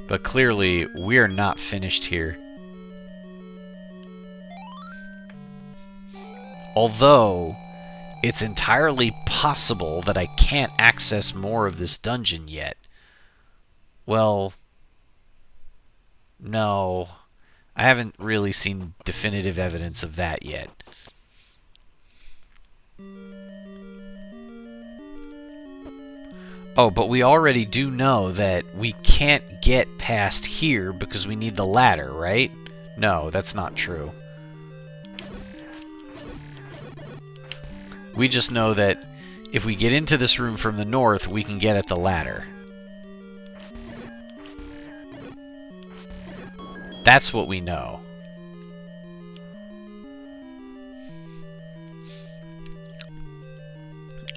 But clearly, we're not finished here. Although, it's entirely possible that I can't access more of this dungeon yet. Well, no. I haven't really seen definitive evidence of that yet. Oh, but we already do know that we can't get past here because we need the ladder, right? No, that's not true. We just know that if we get into this room from the north, we can get at the ladder. That's what we know.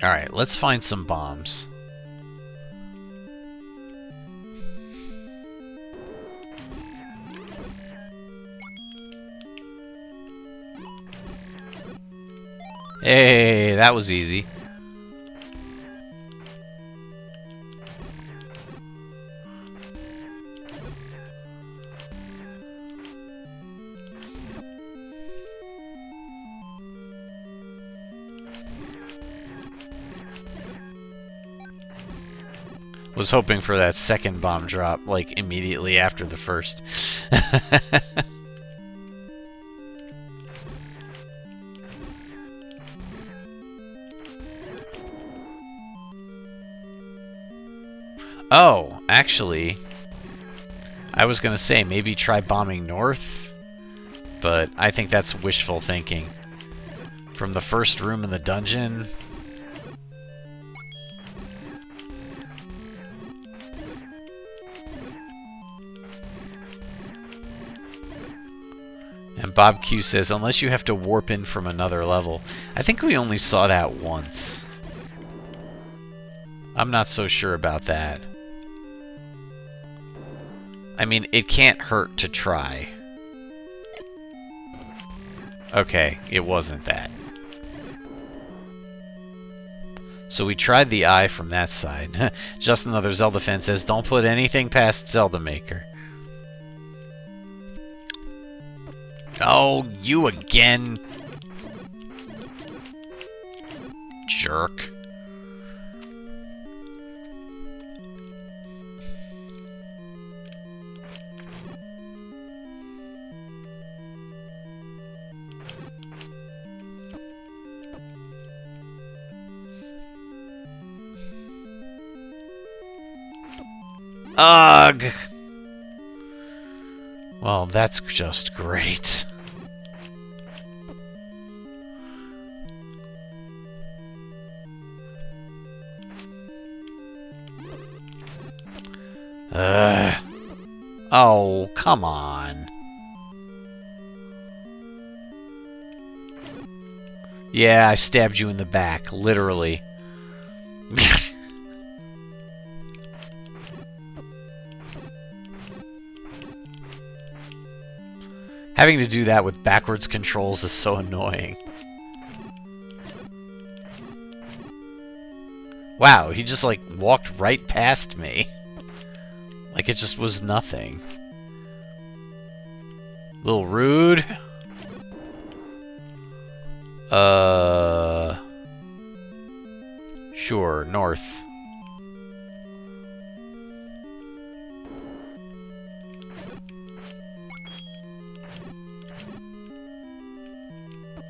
Alright, let's find some bombs. Hey, that was easy. Was hoping for that second bomb drop, like, immediately after the first. Oh, actually, I was gonna say maybe try bombing north, but I think that's wishful thinking. From the first room in the dungeon... And Bob Q says, unless you have to warp in from another level. I think we only saw that once. I'm not so sure about that. I mean, it can't hurt to try. Okay, it wasn't that. So we tried the eye from that side. Just another Zelda fan says, don't put anything past Zelda Maker. Oh, you again. Jerk. Ugh! Well, that's just great. Oh, come on. Yeah, I stabbed you in the back, literally. Having to do that with backwards controls is so annoying. Wow, he just, like, walked right past me. Like it just was nothing. A little rude. Sure, north.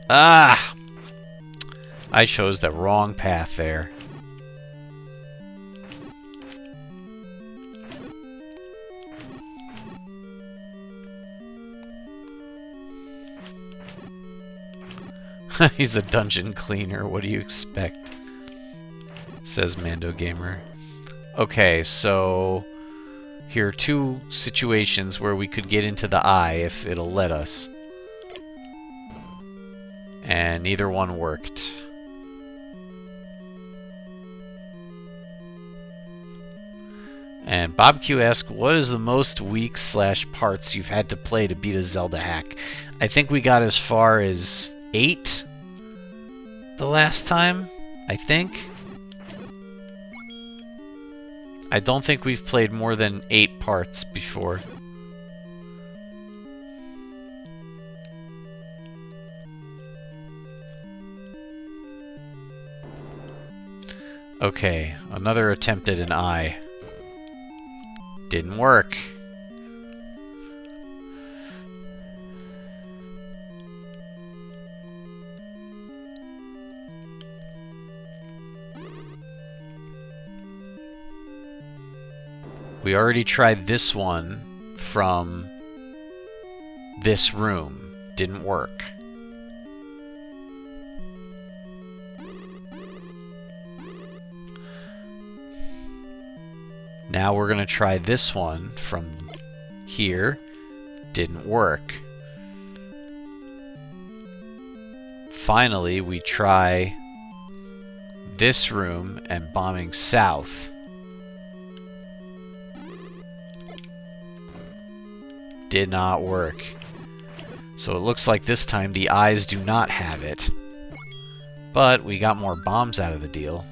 Ah! I chose the wrong path there. He's a dungeon cleaner, what do you expect? Says Mando Gamer. Okay, so here are two situations where we could get into the eye if it'll let us. And neither one worked. And Bob Q asks, what is the most weeks / parts you've had to play to beat a Zelda hack? I think we got as far as 8 the last time, I think. I don't think we've played more than 8 parts before. Okay, another attempt at an eye. Didn't work. We already tried this one from this room. Didn't work. Now we're going to try this one from here. Didn't work. Finally, we try this room and bombing south. Did not work. So it looks like this time the eyes do not have it. But we got more bombs out of the deal.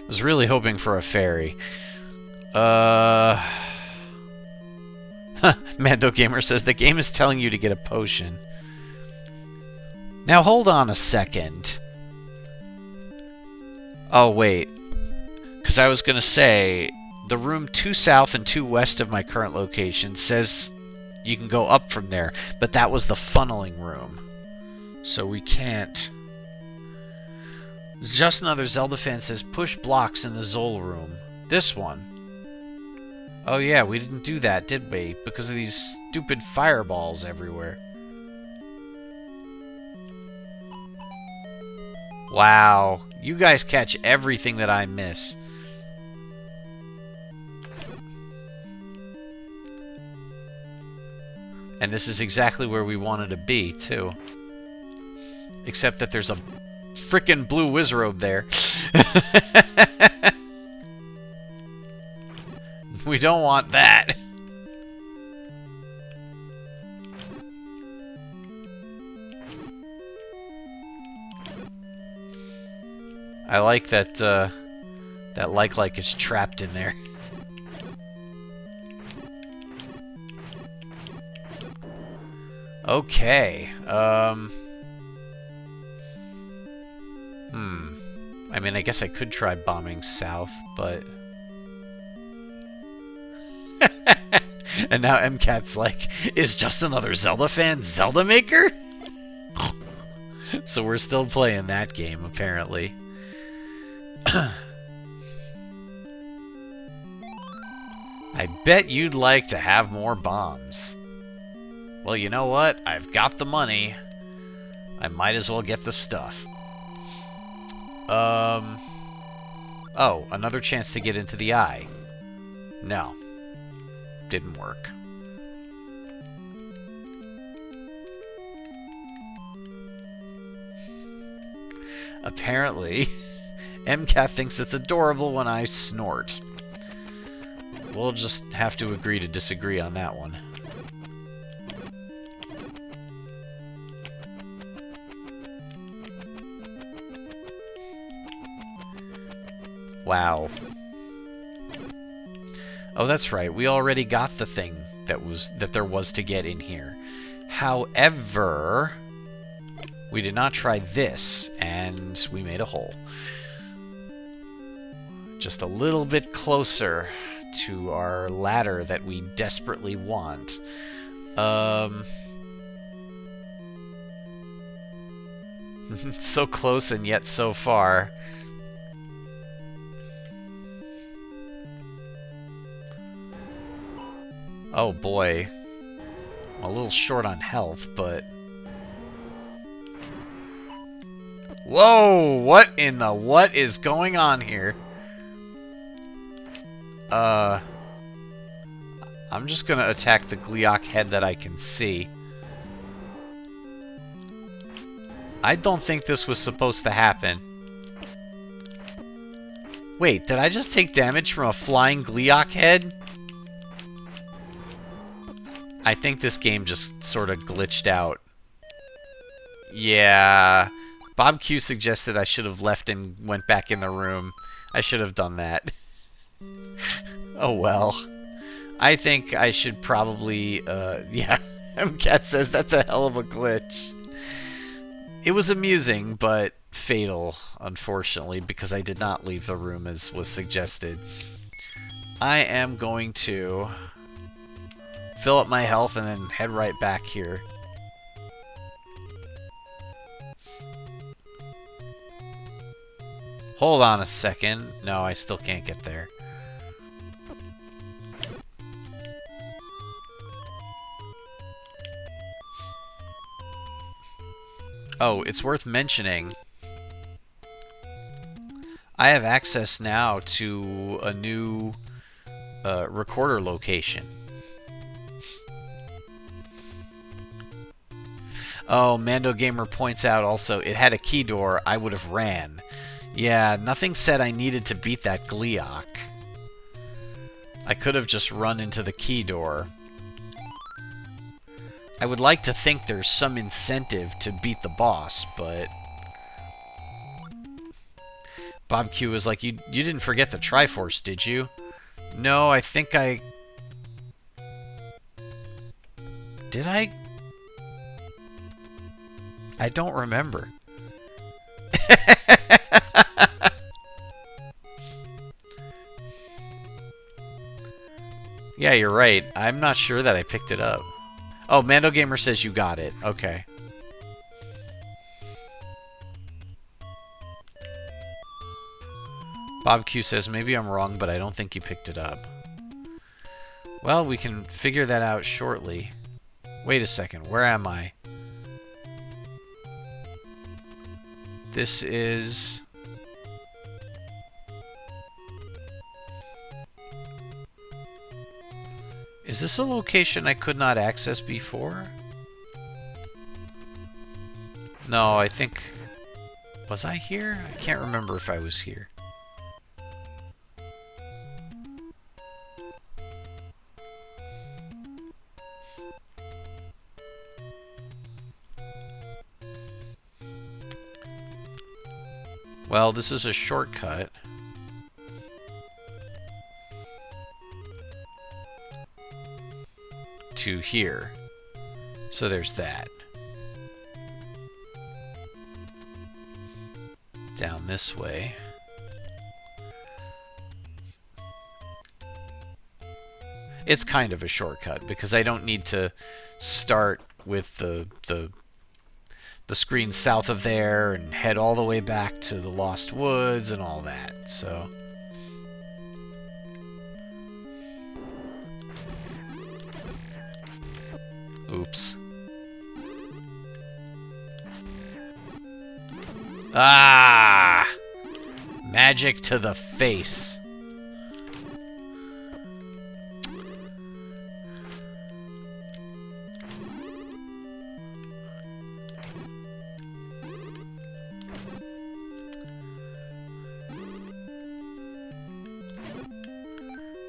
I was really hoping for a fairy. Mando Gamer says the game is telling you to get a potion. Now hold on a second. Oh wait, because I was gonna say the room 2 south and 2 west of my current location says you can go up from there, but that was the funneling room, so we can't. Just another Zelda fan says push blocks in the Zol room. This one. Oh yeah, we didn't do that, did we? Because of these stupid fireballs everywhere. Wow. You guys catch everything that I miss. And this is exactly where we wanted to be, too. Except that there's a frickin' blue Wizrobe there. We don't want that. I like that, that like is trapped in there. Okay, I mean, I guess I could try bombing south, but... And now MCAT's like, is just another Zelda fan Zelda Maker? So we're still playing that game, apparently. I bet you'd like to have more bombs. Well, you know what? I've got the money. I might as well get the stuff. Oh, another chance to get into the eye. No. Didn't work. Apparently, MCAT thinks it's adorable when I snort. We'll just have to agree to disagree on that one. Wow. Oh, that's right. We already got the thing that there was to get in here. However, we did not try this, and we made a hole. Just a little bit closer to our ladder that we desperately want. So close and yet so far. Oh boy. I'm a little short on health, but... Whoa! What in the what is going on here? I'm just gonna attack the Gleeok head that I can see. I don't think this was supposed to happen. Wait, did I just take damage from a flying Gleeok head? I think this game just sort of glitched out. Yeah. Bob Q suggested I should have left and went back in the room. I should have done that. Oh well. I think I should probably, yeah. MCAT says that's a hell of a glitch. It was amusing, but fatal, unfortunately, because I did not leave the room as was suggested. I am going to fill up my health and then head right back here. Hold on a second. No, I still can't get there. Oh, it's worth mentioning. I have access now to a new recorder location. Oh, Mando Gamer points out also, it had a key door, I would have ran. Yeah, nothing said I needed to beat that Gleeok. I could have just run into the key door. I would like to think there's some incentive to beat the boss, but... Bob Q was like, you didn't forget the Triforce, did you? No, I think I... Did I? I don't remember. Yeah, you're right. I'm not sure that I picked it up. Oh, Mando Gamer says you got it. Okay. Bob Q says, maybe I'm wrong, but I don't think you picked it up. Well, we can figure that out shortly. Wait a second. Where am I? This is... Is this a location I could not access before? No, I think... Was I here? I can't remember if I was here. Well, this is a shortcut. To here. So there's that. Down this way. It's kind of a shortcut because I don't need to start with the screen south of there and head all the way back to the Lost Woods and all that. So oops. Ah! Magic to the face.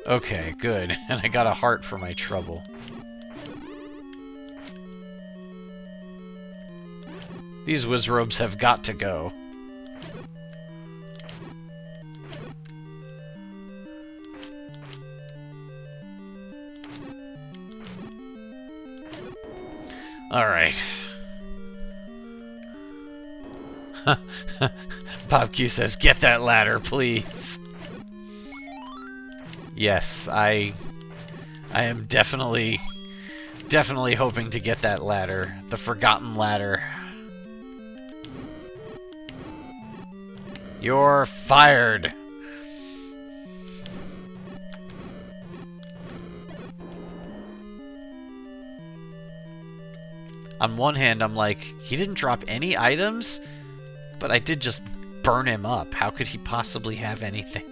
Okay, good. And I got a heart for my trouble. These wizrobes have got to go. Alright. Bob Q says, get that ladder, please. Yes, I am definitely hoping to get that ladder. The forgotten ladder. You're fired. On one hand, I'm like, he didn't drop any items, but I did just burn him up. How could he possibly have anything?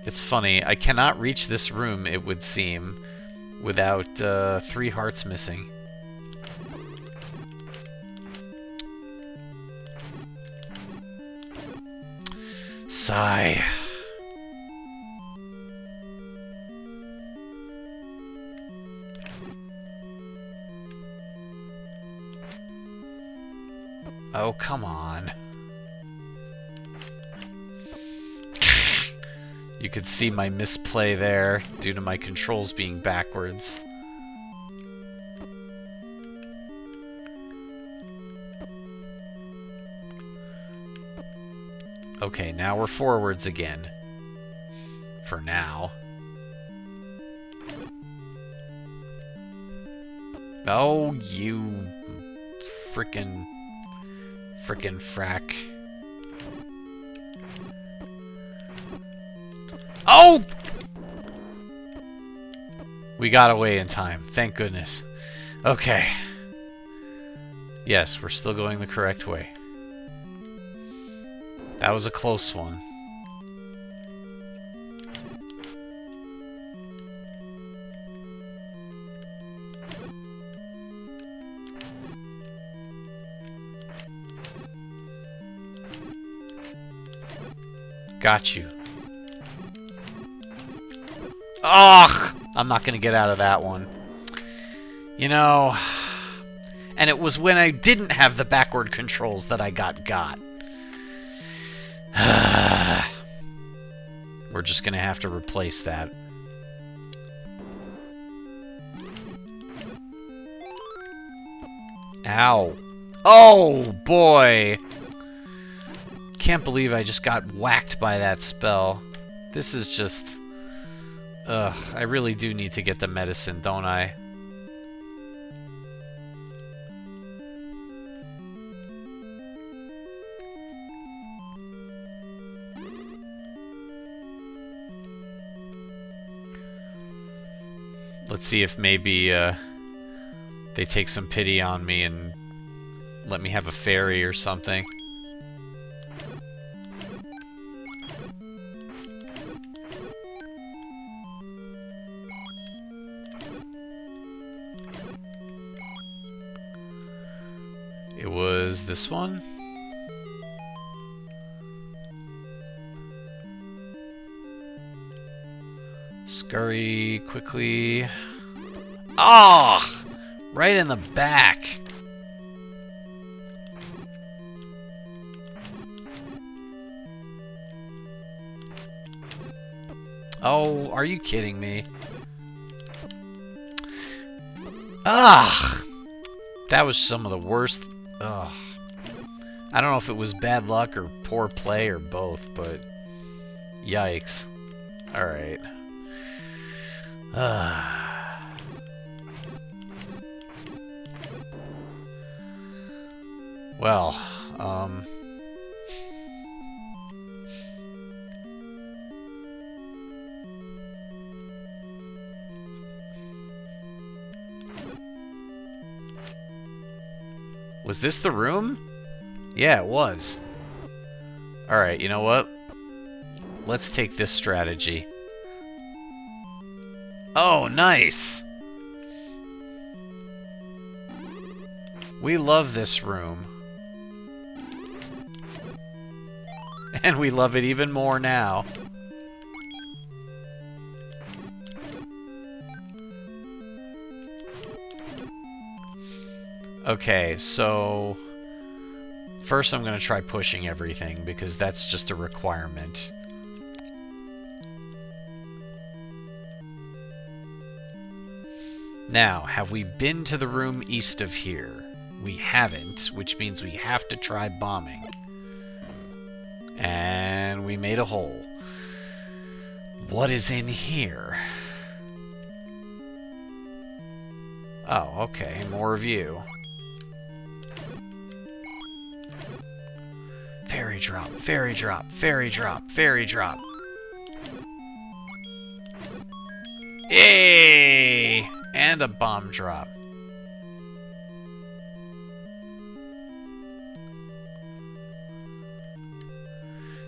It's funny, I cannot reach this room, it would seem, without 3 hearts missing. Sigh. Oh, come on. You could see my misplay there due to my controls being backwards. Okay, now we're forwards again. For now. Oh, you frickin' frack. Oh! We got away in time. Thank goodness. Okay. Yes, we're still going the correct way. That was a close one. Got you. Ugh! I'm not going to get out of that one. You know... And it was when I didn't have the backward controls that I got. We're just going to have to replace that. Ow. Oh, boy! Can't believe I just got whacked by that spell. This is just... Ugh, I really do need to get the medicine, don't I? Let's see if maybe they take some pity on me and let me have a fairy or something. this one? Scurry quickly. Oh! Right in the back. Oh, are you kidding me? Ah! That was some of the worst. Ugh. I don't know if it was bad luck or poor play or both, but yikes. Alright. Well, was this the room? Yeah, it was. Alright, you know what? Let's take this strategy. Oh, nice! We love this room. And we love it even more now. Okay, so first I'm going to try pushing everything, because that's just a requirement. Now, have we been to the room east of here? We haven't, which means we have to try bombing. And we made a hole. What is in here? Oh, okay, more of you. Fairy drop, fairy drop, fairy drop, fairy drop. Yay! And a bomb drop.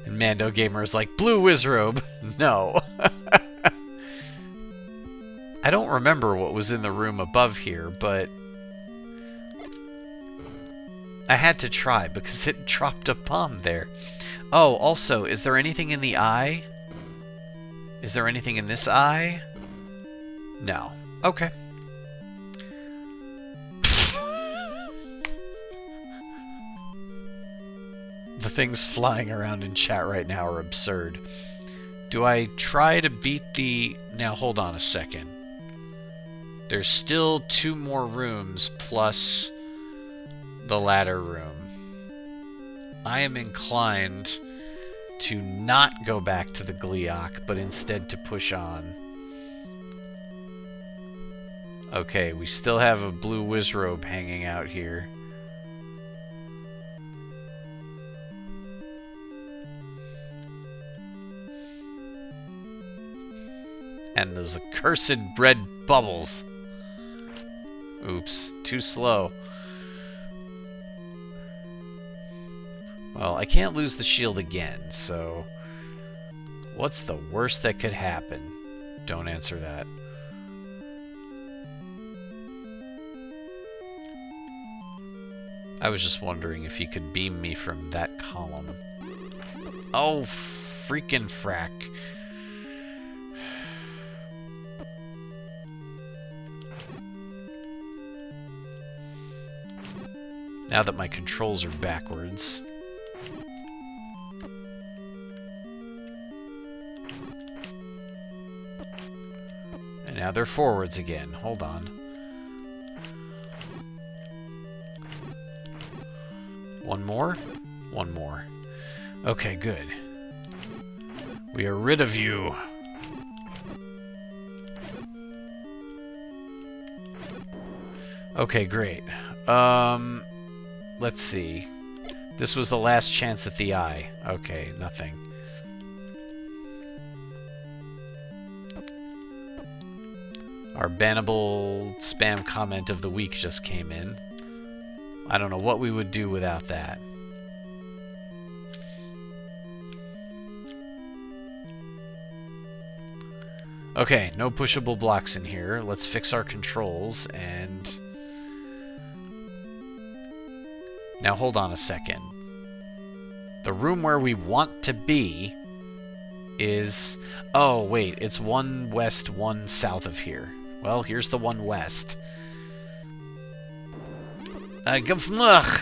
And Mando Gamer is like, blue Wizrobe. No. I don't remember what was in the room above here, but I had to try because it dropped a bomb there. Oh, also, is there anything in the eye? Is there anything in this eye? No. Okay. The things flying around in chat right now are absurd. Do I try to beat the... Now, hold on a second. There's still 2 more rooms plus the ladder room. I am inclined to not go back to the Gliok, but instead to push on. Okay, we still have a blue Wizrobe hanging out here. And those accursed red bubbles. Oops, too slow. Well, I can't lose the shield again, so... What's the worst that could happen? Don't answer that. I was just wondering if you could beam me from that column. Oh, freaking frack. Now that my controls are backwards. And now they're forwards again. Hold on. One more? One more. Okay, good. We are rid of you. Okay, great. Let's see. This was the last chance at the eye. Okay, nothing. Our bannable spam comment of the week just came in. I don't know what we would do without that. Okay, no pushable blocks in here. Let's fix our controls and... Now hold on a second. The room where we want to be is... Oh, wait. It's one west, one south of here. Well, here's the one west. Ugh.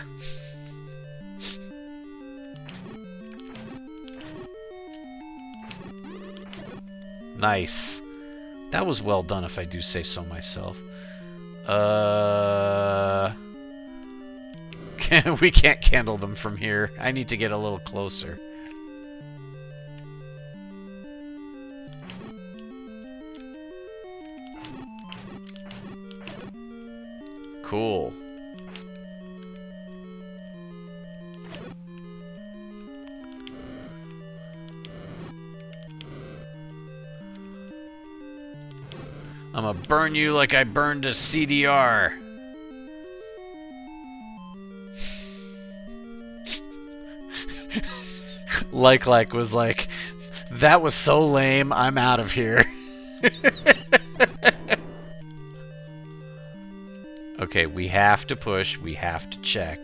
Nice. That was well done, if I do say so myself. We can't candle them from here. I need to get a little closer. Cool. I'm gonna burn you like I burned a CDR. Like was like, that was so lame, I'm out of here. Okay, we have to push, we have to check.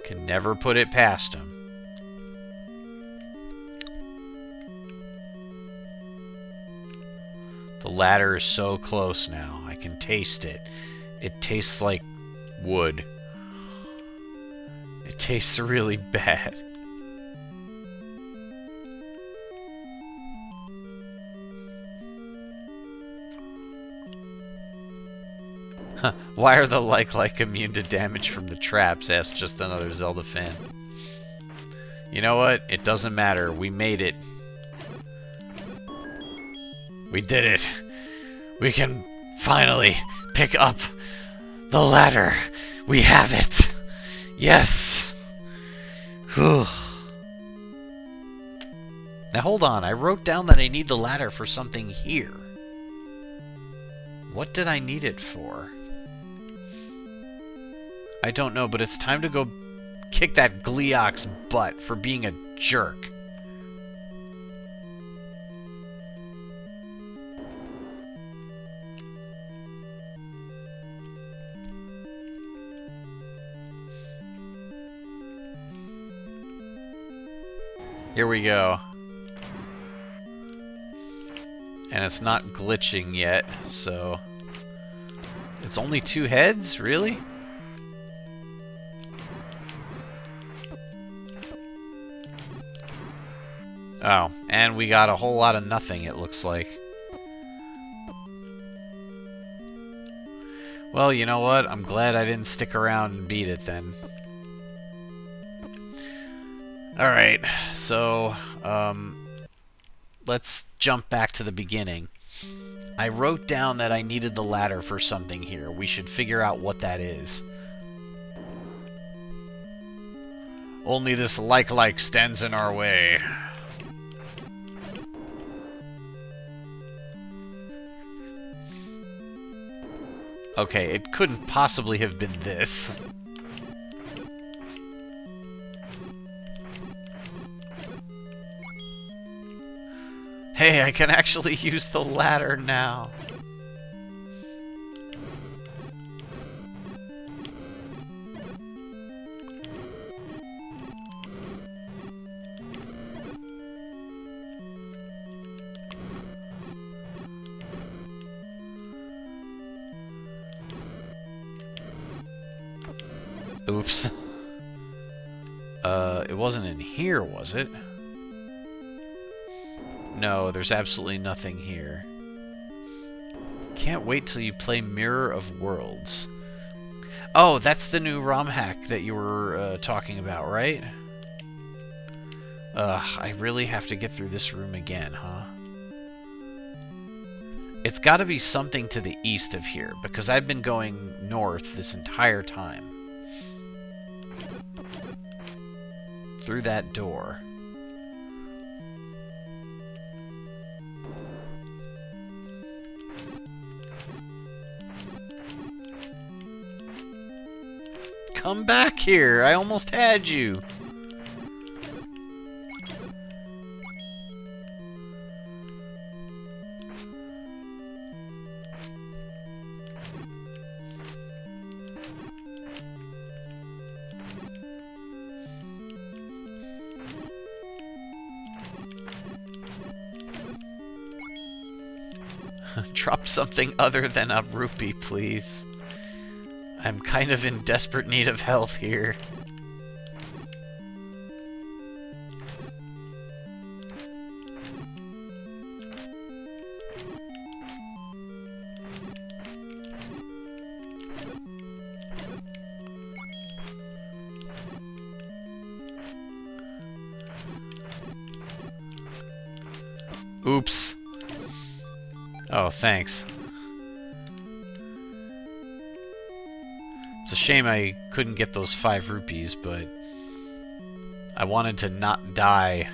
Can never put it past him. The ladder is so close now. I can taste it. It tastes like wood. It tastes really bad. Huh. Why are the like immune to damage from the traps? Asked just another Zelda fan. You know what? It doesn't matter. We made it. We did it. We can finally pick up the ladder. We have it. Yes. Whew. Now hold on. I wrote down that I need the ladder for something here. What did I need it for? I don't know, but it's time to go kick that Gleeok's butt for being a jerk. Here we go. And it's not glitching yet, so... It's only 2 heads? Really? Oh, and we got a whole lot of nothing, it looks like. Well, you know what? I'm glad I didn't stick around and beat it then. Alright, so, let's jump back to the beginning. I wrote down that I needed the ladder for something here. We should figure out what that is. Only this like stands in our way. Okay, it couldn't possibly have been this. Hey, I can actually use the ladder now. Oops. It wasn't in here, was it? No, there's absolutely nothing here. Can't wait till you play Mirror of Worlds. Oh, that's the new ROMhack that you were talking about, right? I really have to get through this room again, huh? It's got to be something to the east of here, because I've been going north this entire time. Through that door. Come back here! I almost had you! Drop something other than a rupee, please. I'm kind of in desperate need of health here. Oops. Oh, thanks. It's a shame I couldn't get those 5 rupees, but I wanted to not die.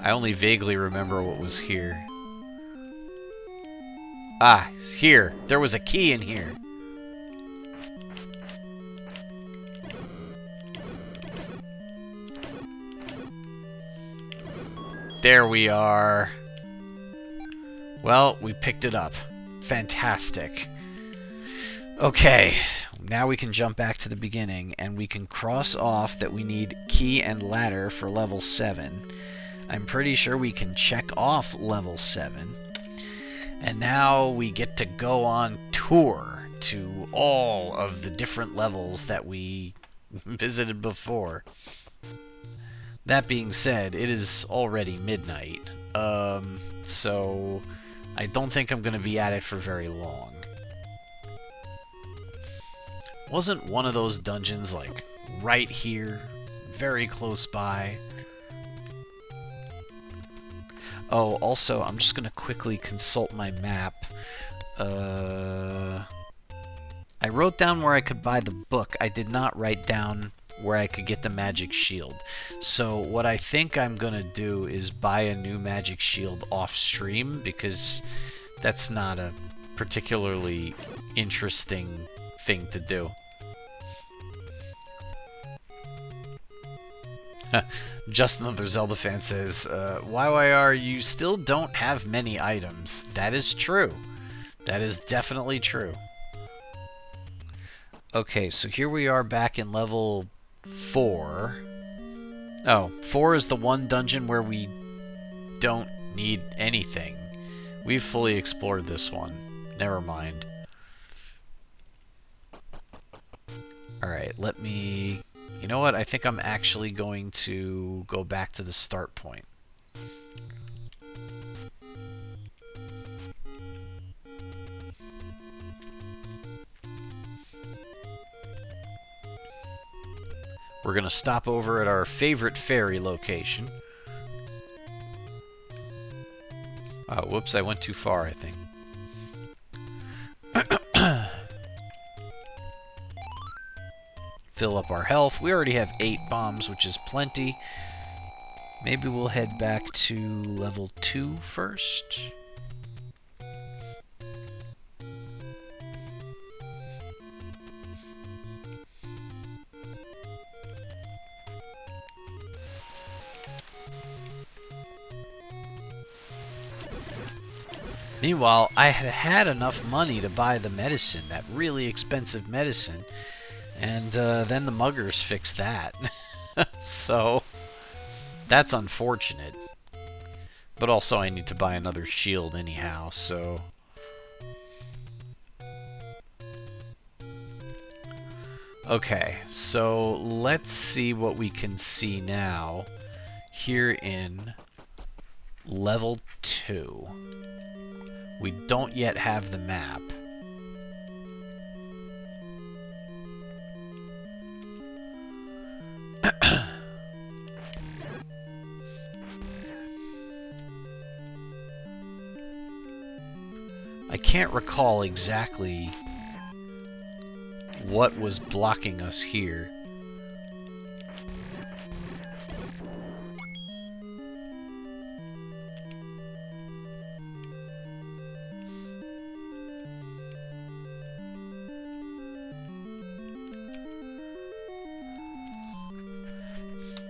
I only vaguely remember what was here. Ah, here. There was a key in here. There we are. Well, we picked it up. Fantastic. Okay, now we can jump back to the beginning, and we can cross off that we need key and ladder for level 7. I'm pretty sure we can check off level 7. And now we get to go on tour to all of the different levels that we visited before. That being said, it is already midnight, so I don't think I'm going to be at it for very long. Wasn't one of those dungeons, like, right here, very close by? Oh, also, I'm just going to quickly consult my map. I wrote down where I could buy the book. I did not write down where I could get the magic shield. So what I think I'm gonna do is buy a new magic shield off stream, because that's not a particularly interesting thing to do. Just another Zelda fan says, YYR, you still don't have many items. That is true. That is definitely true. Okay, so here we are back in level 4. Oh, 4 is the one dungeon where we don't need anything. We've fully explored this one. Never mind. Alright, let me... You know what? I think I'm actually going to go back to the start point. We're going to stop over at our favorite ferry location. Oh, whoops, I went too far, I think. Fill up our health. We already have 8 bombs, which is plenty. Maybe we'll head back to level 2 first. Meanwhile, I had enough money to buy the medicine, that really expensive medicine, and then the muggers fixed that. So, that's unfortunate. But also I need to buy another shield anyhow, so... Okay, so let's see what we can see now here in level 2. We don't yet have the map. I can't recall exactly what was blocking us here.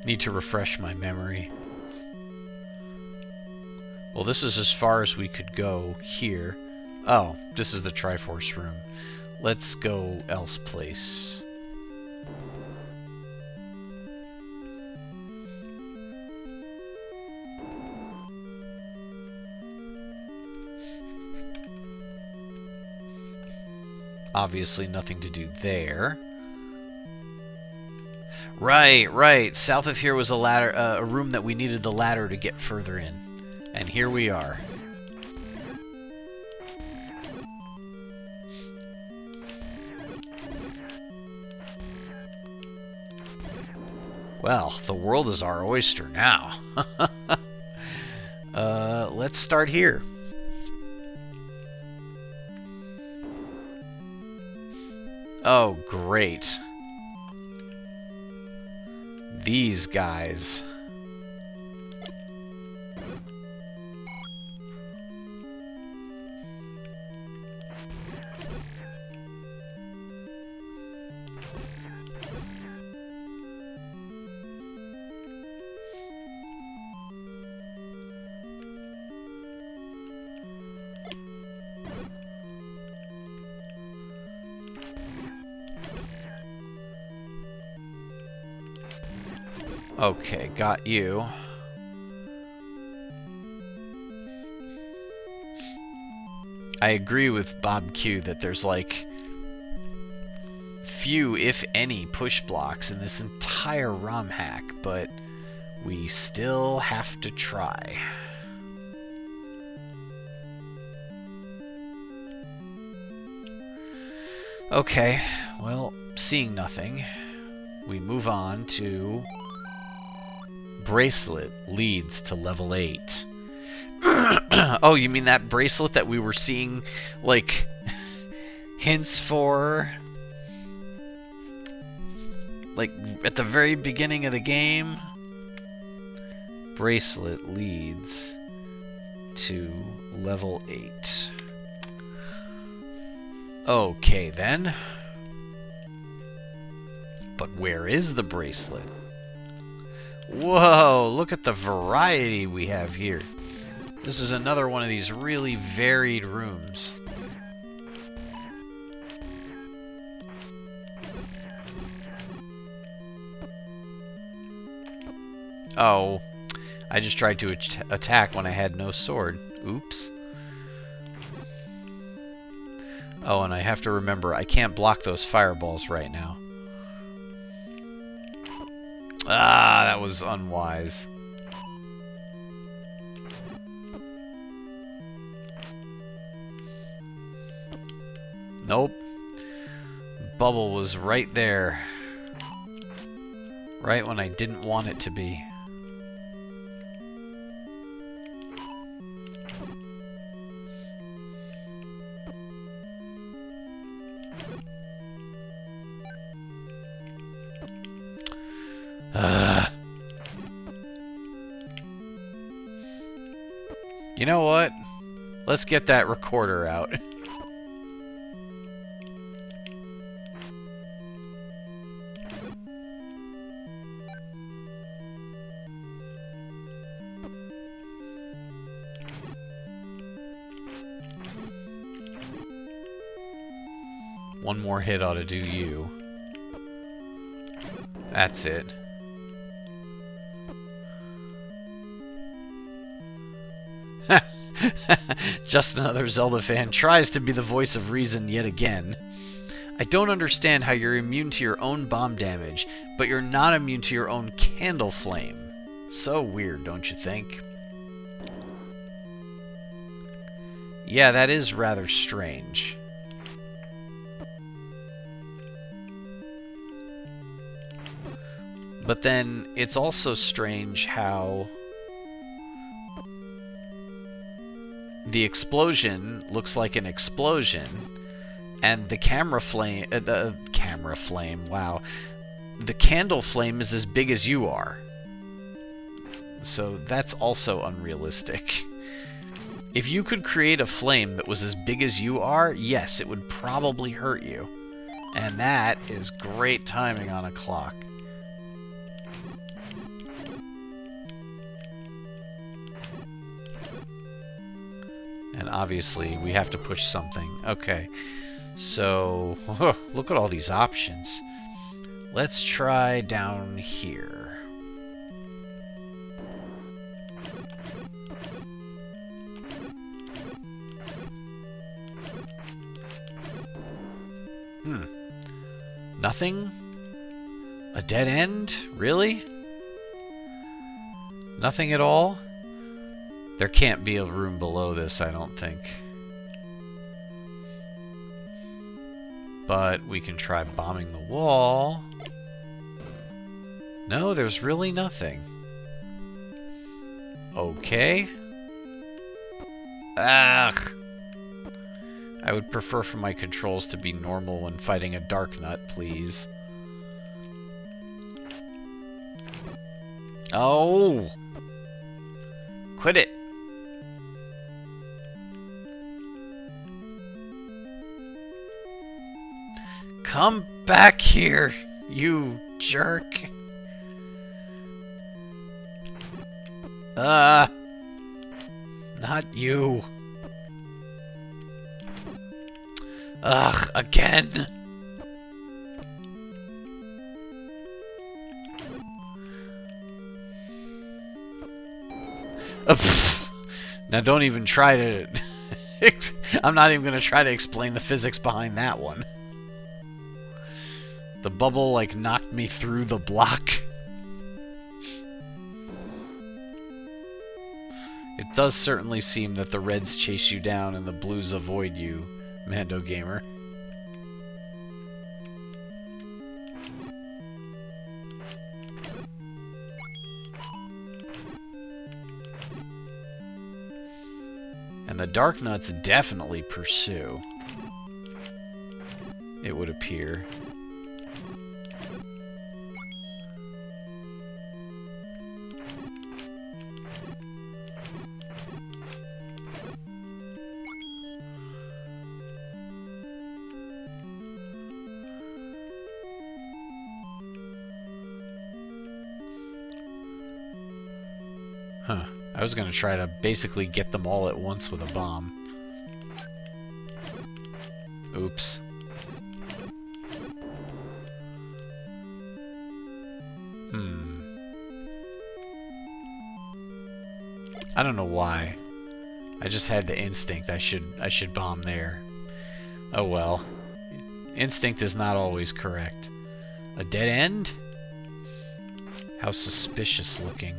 Need to refresh my memory. Well, this is as far as we could go here. Oh, this is the Triforce room. Let's go else place. Obviously nothing to do there. Right. South of here was a ladder, a room that we needed the ladder to get further in. And here we are. Well, the world is our oyster now. Let's start here. Oh, great. These guys. Okay, got you. I agree with Bob Q that there's like few, if any, push blocks in this entire ROMhack, but we still have to try. Okay, well, seeing nothing, we move on to bracelet leads to level 8. Oh, you mean that bracelet that we were seeing, like, hints for, like, at the very beginning of the game? Bracelet leads to level 8. Okay, then. But where is the bracelet? Whoa, look at the variety we have here. This is another one of these really varied rooms. Oh, I just tried to attack when I had no sword. Oops. Oh, and I have to remember, I can't block those fireballs right now. Ah, that was unwise. Nope. Bubble was right there. Right when I didn't want it to be. You know what? Let's get that recorder out. One more hit ought to do you. That's it. Just another Zelda fan tries to be the voice of reason yet again. I don't understand how you're immune to your own bomb damage, but you're not immune to your own candle flame. So weird, don't you think? Yeah, that is rather strange. But then, it's also strange how the explosion looks like an explosion, and the camera flame, wow, the candle flame is as big as you are. So that's also unrealistic. If you could create a flame that was as big as you are, yes, it would probably hurt you. And that is great timing on a clock. And obviously, we have to push something. Okay. So, look at all these options. Let's try down here. Hmm. Nothing? A dead end? Really? Nothing at all? There can't be a room below this, I don't think. But we can try bombing the wall. No, there's really nothing. Okay. Ugh. I would prefer for my controls to be normal when fighting a dark nut, please. Oh! Quit it! Come back here, you jerk! Not you. Ugh, again! Now don't even try to... I'm not even going to try to explain the physics behind that one. The bubble, like, knocked me through the block. It does certainly seem that the reds chase you down and the blues avoid you, Mando Gamer. And the dark nuts definitely pursue, it would appear. Huh. I was going to try to basically get them all at once with a bomb. Oops. I don't know why. I just had the instinct I should bomb there. Oh well. Instinct is not always correct. A dead end? How suspicious looking.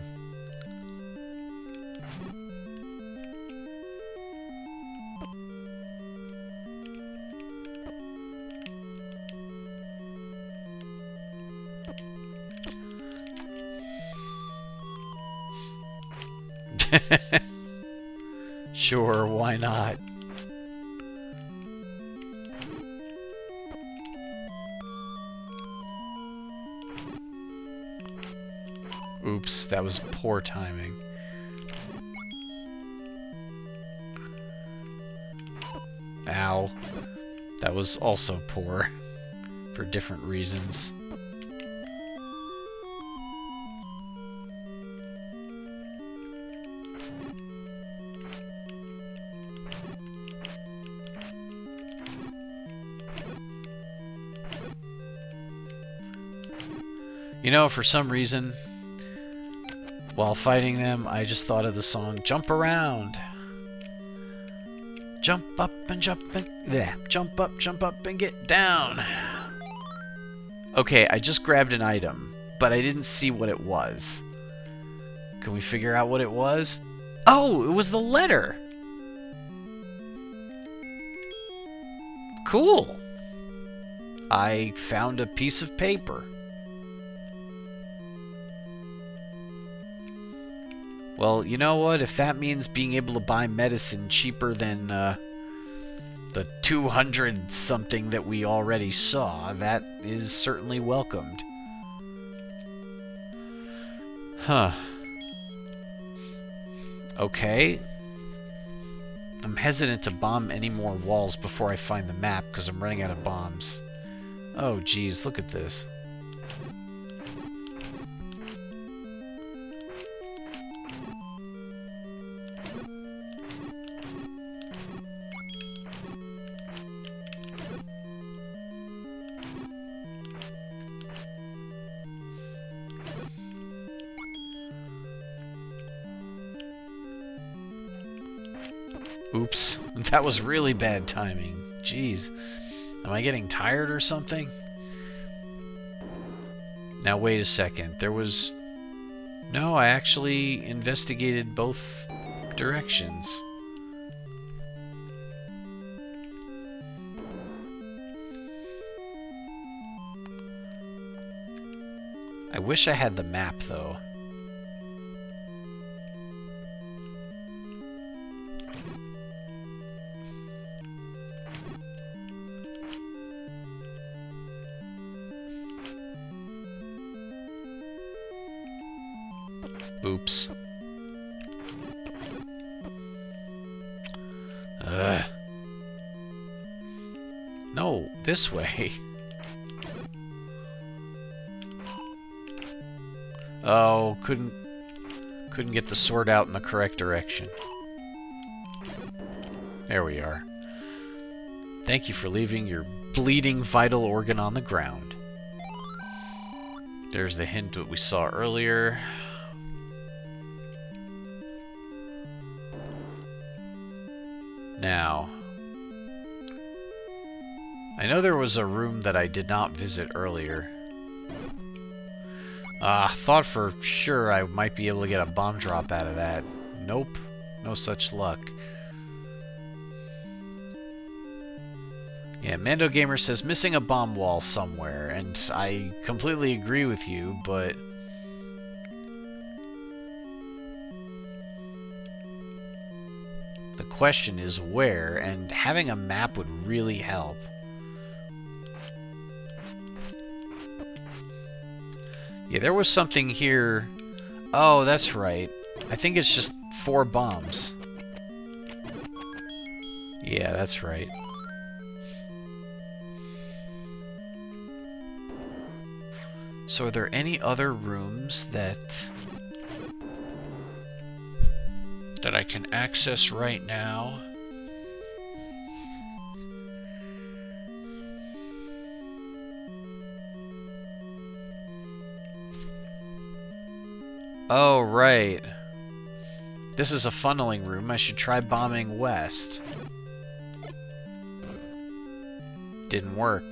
Sure, why not? Oops, that was poor timing. Ow. That was also poor, for different reasons. You know, for some reason, while fighting them, I just thought of the song Jump Around. Jump up and jump and... yeah, jump up and get down. Okay, I just grabbed an item, but I didn't see what it was. Can we figure out what it was? Oh, it was the letter! Cool! I found a piece of paper. Well, you know what? If that means being able to buy medicine cheaper than the 200-something that we already saw, that is certainly welcomed. Huh. Okay. I'm hesitant to bomb any more walls before I find the map, because I'm running out of bombs. Oh, geez, look at this. Oops, that was really bad timing. Jeez. Am I getting tired or something? Now wait a second. There was... No, I actually investigated both directions. I wish I had the map, though. Oops. No, this way. Oh, couldn't get the sword out in the correct direction. There we are. Thank you for leaving your bleeding vital organ on the ground. There's the hint that we saw earlier. Now, I know there was a room that I did not visit earlier. Thought for sure I might be able to get a bomb drop out of that. Nope, no such luck. Yeah, Mando Gamer says missing a bomb wall somewhere, and I completely agree with you, but... the question is where, and having a map would really help. Yeah, there was something here. Oh, that's right. I think it's just 4 bombs. Yeah, that's right. So are there any other rooms that I can access right now? Oh, right. This is a funneling room. I should try bombing west. Didn't work.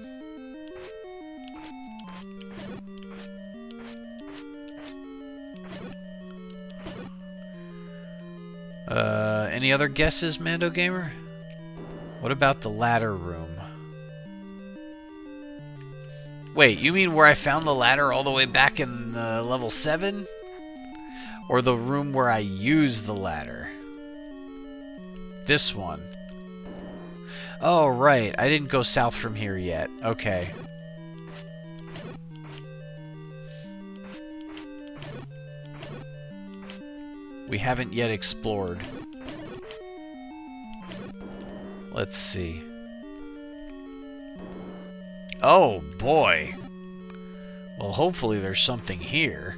Any other guesses, Mando Gamer? What about the ladder room? Wait, you mean where I found the ladder all the way back in level 7? Or the room where I used the ladder? This one. Oh, right. I didn't go south from here yet. Okay. We haven't yet explored. Let's see. Oh, boy. Well, hopefully there's something here.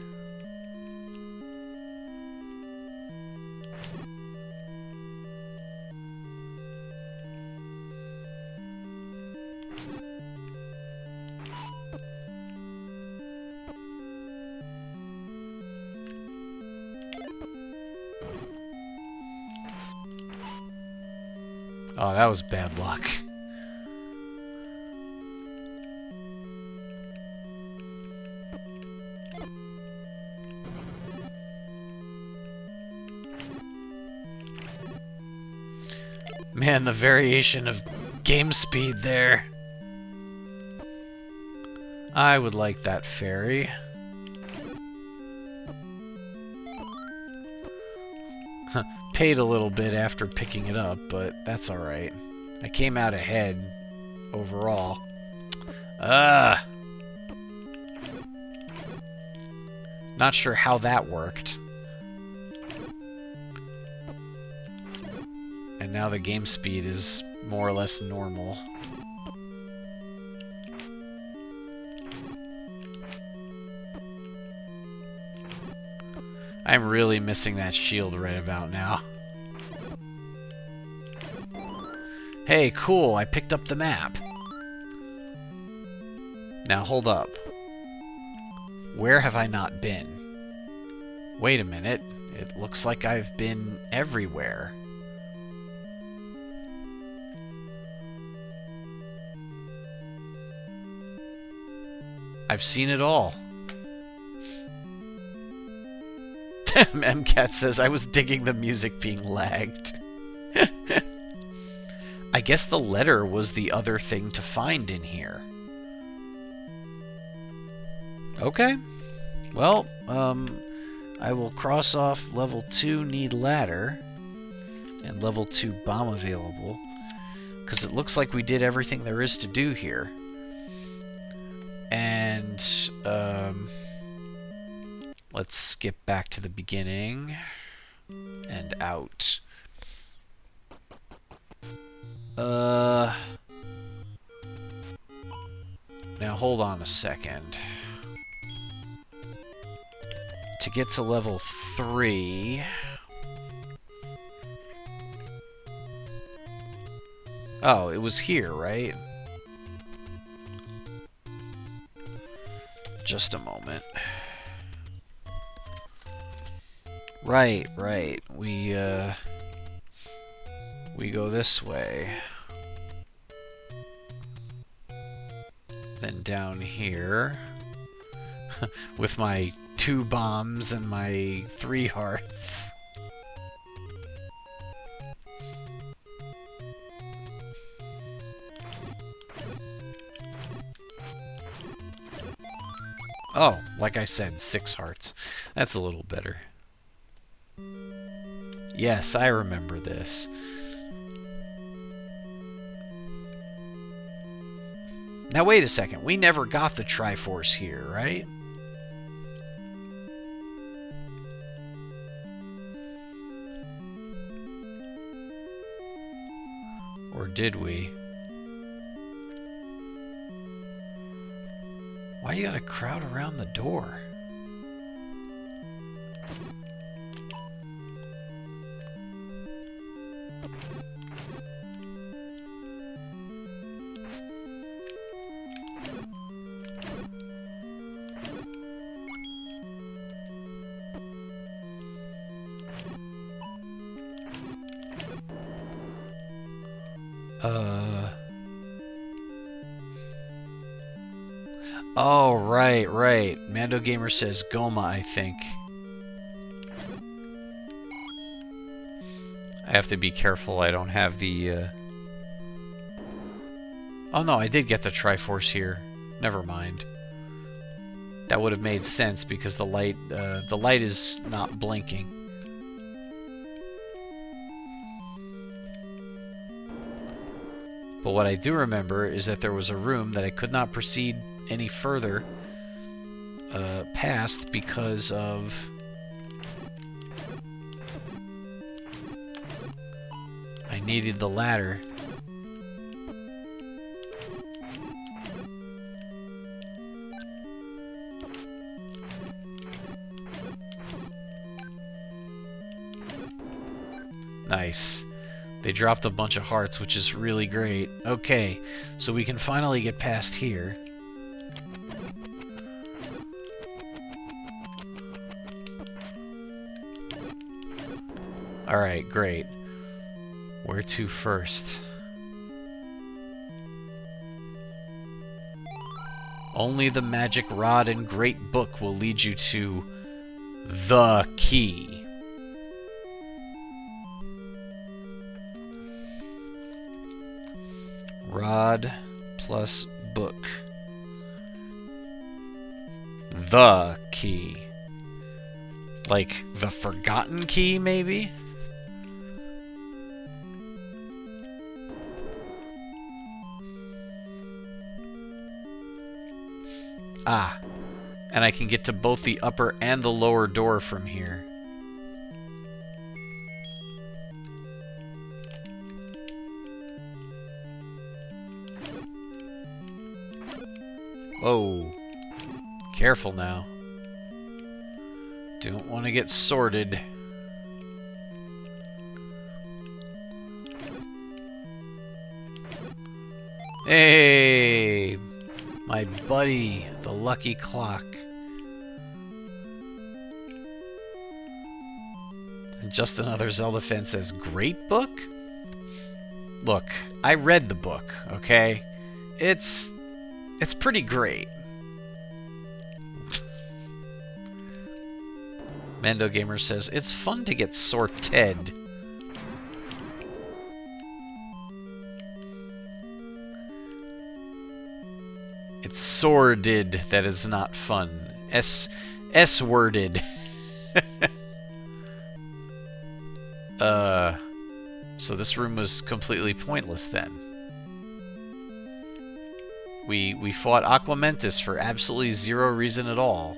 Oh, that was bad luck. Man, the variation of game speed there. I would like that fairy. Paid a little bit after picking it up, but that's alright. I came out ahead overall. Not sure how that worked. And now the game speed is more or less normal. I'm really missing that shield right about now. Hey, cool, I picked up the map. Now hold up. Where have I not been? Wait a minute, it looks like I've been everywhere. I've seen it all. MCAT says, I was digging the music being lagged. I guess the letter was the other thing to find in here. Okay. Well, I will cross off level 2 need ladder and level 2 bomb available, because it looks like we did everything there is to do here. And let's skip back to the beginning and out. Now hold on a second. To get to level 3... Oh, it was here, right? Just a moment. Right. We go this way. Then down here. With my 2 bombs and my 3 hearts. Oh, like I said, 6 hearts. That's a little better. Yes, I remember this. Now wait a second, we never got the Triforce here, right? Or did we? Why you gotta crowd around the door? Oh, right. Mando Gamer says Goma, I think. I have to be careful I don't have the, Oh no, I did get the Triforce here. Never mind. That would have made sense because the light is not blinking. But what I do remember is that there was a room that I could not proceed any further past because of I needed the ladder. Nice. They dropped a bunch of hearts, which is really great. Okay, so we can finally get past here. Alright, great. Where to first? Only the magic rod and great book will lead you to the key. Rod plus book. The key. Like the forgotten key, maybe? Ah, and I can get to both the upper and the lower door from here. Whoa. Careful now. Don't want to get sorted. Hey! My buddy, the lucky clock. And just another Zelda fan says, great book? Look, I read the book, okay? It's pretty great. Mando Gamer says, it's fun to get sorted. It's sordid that is not fun. S-worded. So this room was completely pointless then. We fought Aquamentus for absolutely zero reason at all.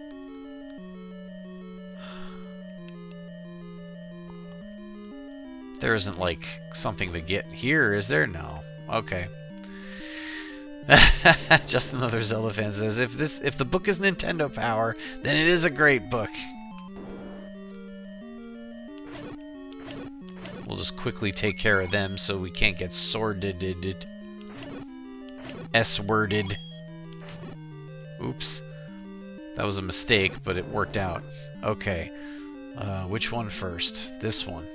There isn't, like, something to get here, is there? No. Okay. Just another Zelda fan says, if the book is Nintendo Power, then it is a great book. We'll just quickly take care of them so we can't get sordid. S-worded. Oops. That was a mistake, but it worked out. Okay. Which one first? This one.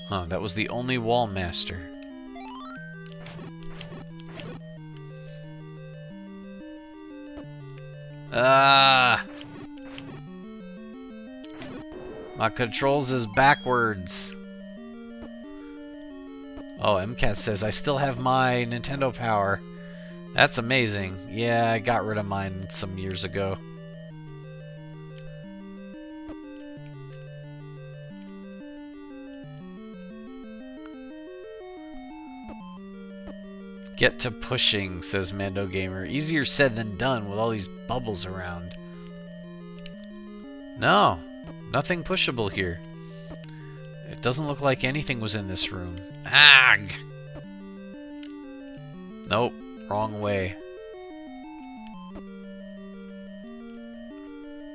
Huh, that was the only wall master. My controls is backwards. Oh, MCAT says, I still have my Nintendo Power. That's amazing. Yeah, I got rid of mine some years ago. Get to pushing, says Mando Gamer. Easier said than done with all these bubbles around. No, nothing pushable here. It doesn't look like anything was in this room. Ag! Nope, wrong way.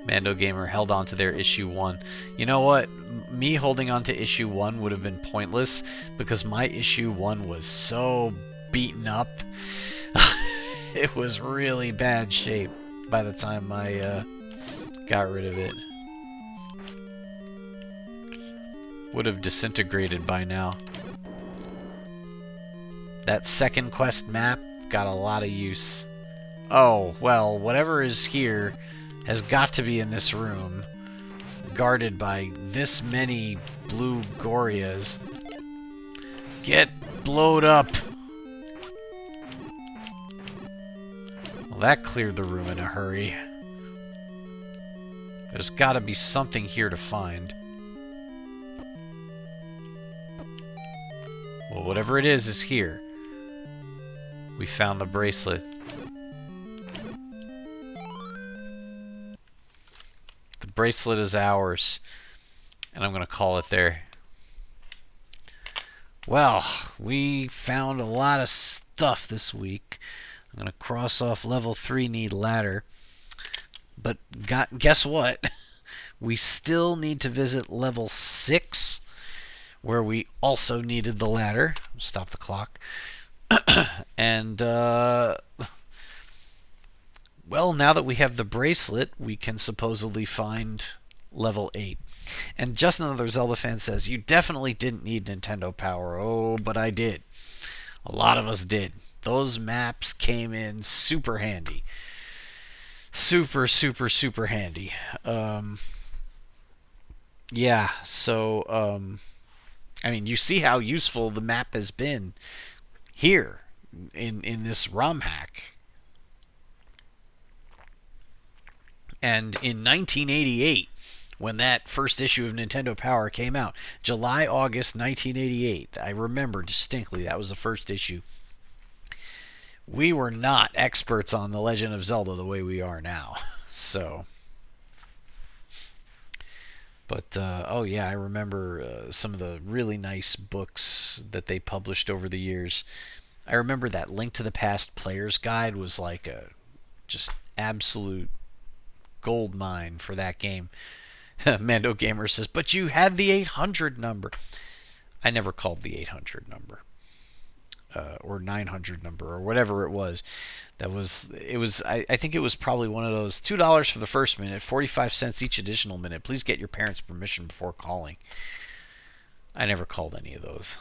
Mando Gamer held on to their issue 1. You know what? Me holding on to issue 1 would have been pointless because my issue 1 was so beaten up. It was really bad shape by the time I got rid of it. Would have disintegrated by now. That second quest map got a lot of use. Oh, well, whatever is here has got to be in this room, guarded by this many blue Gorias. Get blowed up! Well, that cleared the room in a hurry. There's got to be something here to find. Well, whatever it is here. We found the bracelet. The bracelet is ours. And I'm going to call it there. Well, we found a lot of stuff this week. I'm going to cross off level 3 need ladder. But guess what? We still need to visit level 6, where we also needed the ladder. Stop the clock. And, well, now that we have the bracelet, we can supposedly find level 8. And just another Zelda fan says, you definitely didn't need Nintendo Power. Oh, but I did. A lot of us did. Those maps came in super handy. Super, super, super handy. Yeah, so, I mean, you see how useful the map has been here in this ROMhack. And in 1988, when that first issue of Nintendo Power came out, July, August 1988, I remember distinctly, that was the first issue. We were not experts on The Legend of Zelda the way we are now. So, but, oh yeah, I remember some of the really nice books that they published over the years. I remember that Link to the Past Player's Guide was like a just absolute gold mine for that game. Mando Gamer says, but you had the 800 number. I never called the 800 number. Or 900 number, or whatever it was. I think it was probably one of those $2 for the first minute, 45 cents each additional minute. Please get your parents' permission before calling. I never called any of those.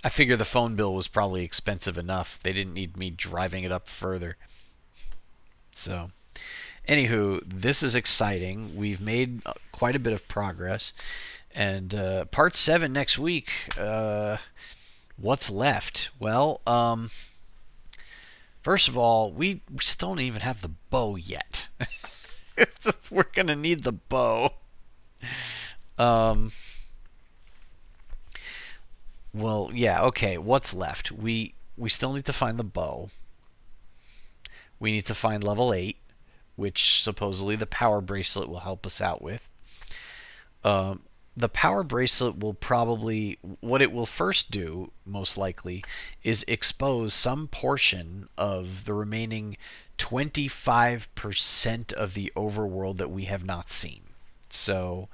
I figure the phone bill was probably expensive enough. They didn't need me driving it up further. So, anywho, this is exciting. We've made quite a bit of progress. And part 7 next week. What's left? Well, first of all, we still don't even have the bow yet. We're going to need the bow. Um, well, yeah, okay. What's left? We still need to find the bow. We need to find level 8, which supposedly the power bracelet will help us out with. Um, the power bracelet will probably, what it will first do, most likely, is expose some portion of the remaining 25% of the overworld that we have not seen. So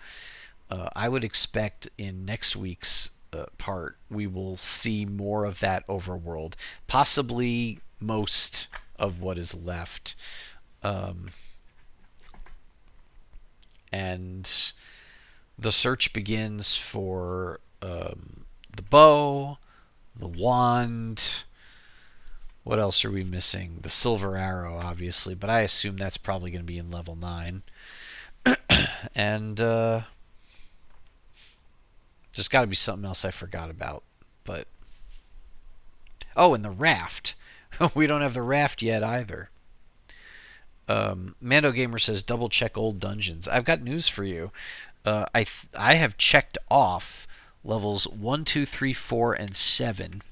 I would expect in next week's part we will see more of that overworld, possibly most of what is left. Um, and the search begins for the bow, the wand. What else are we missing? The silver arrow, obviously, but I assume that's probably going to be in level 9. And there's got to be something else I forgot about. But oh, and the raft. We don't have the raft yet either. Mando Gamer says double check old dungeons. I've got news for you. I have checked off levels 1, 2, 3, 4, and 7.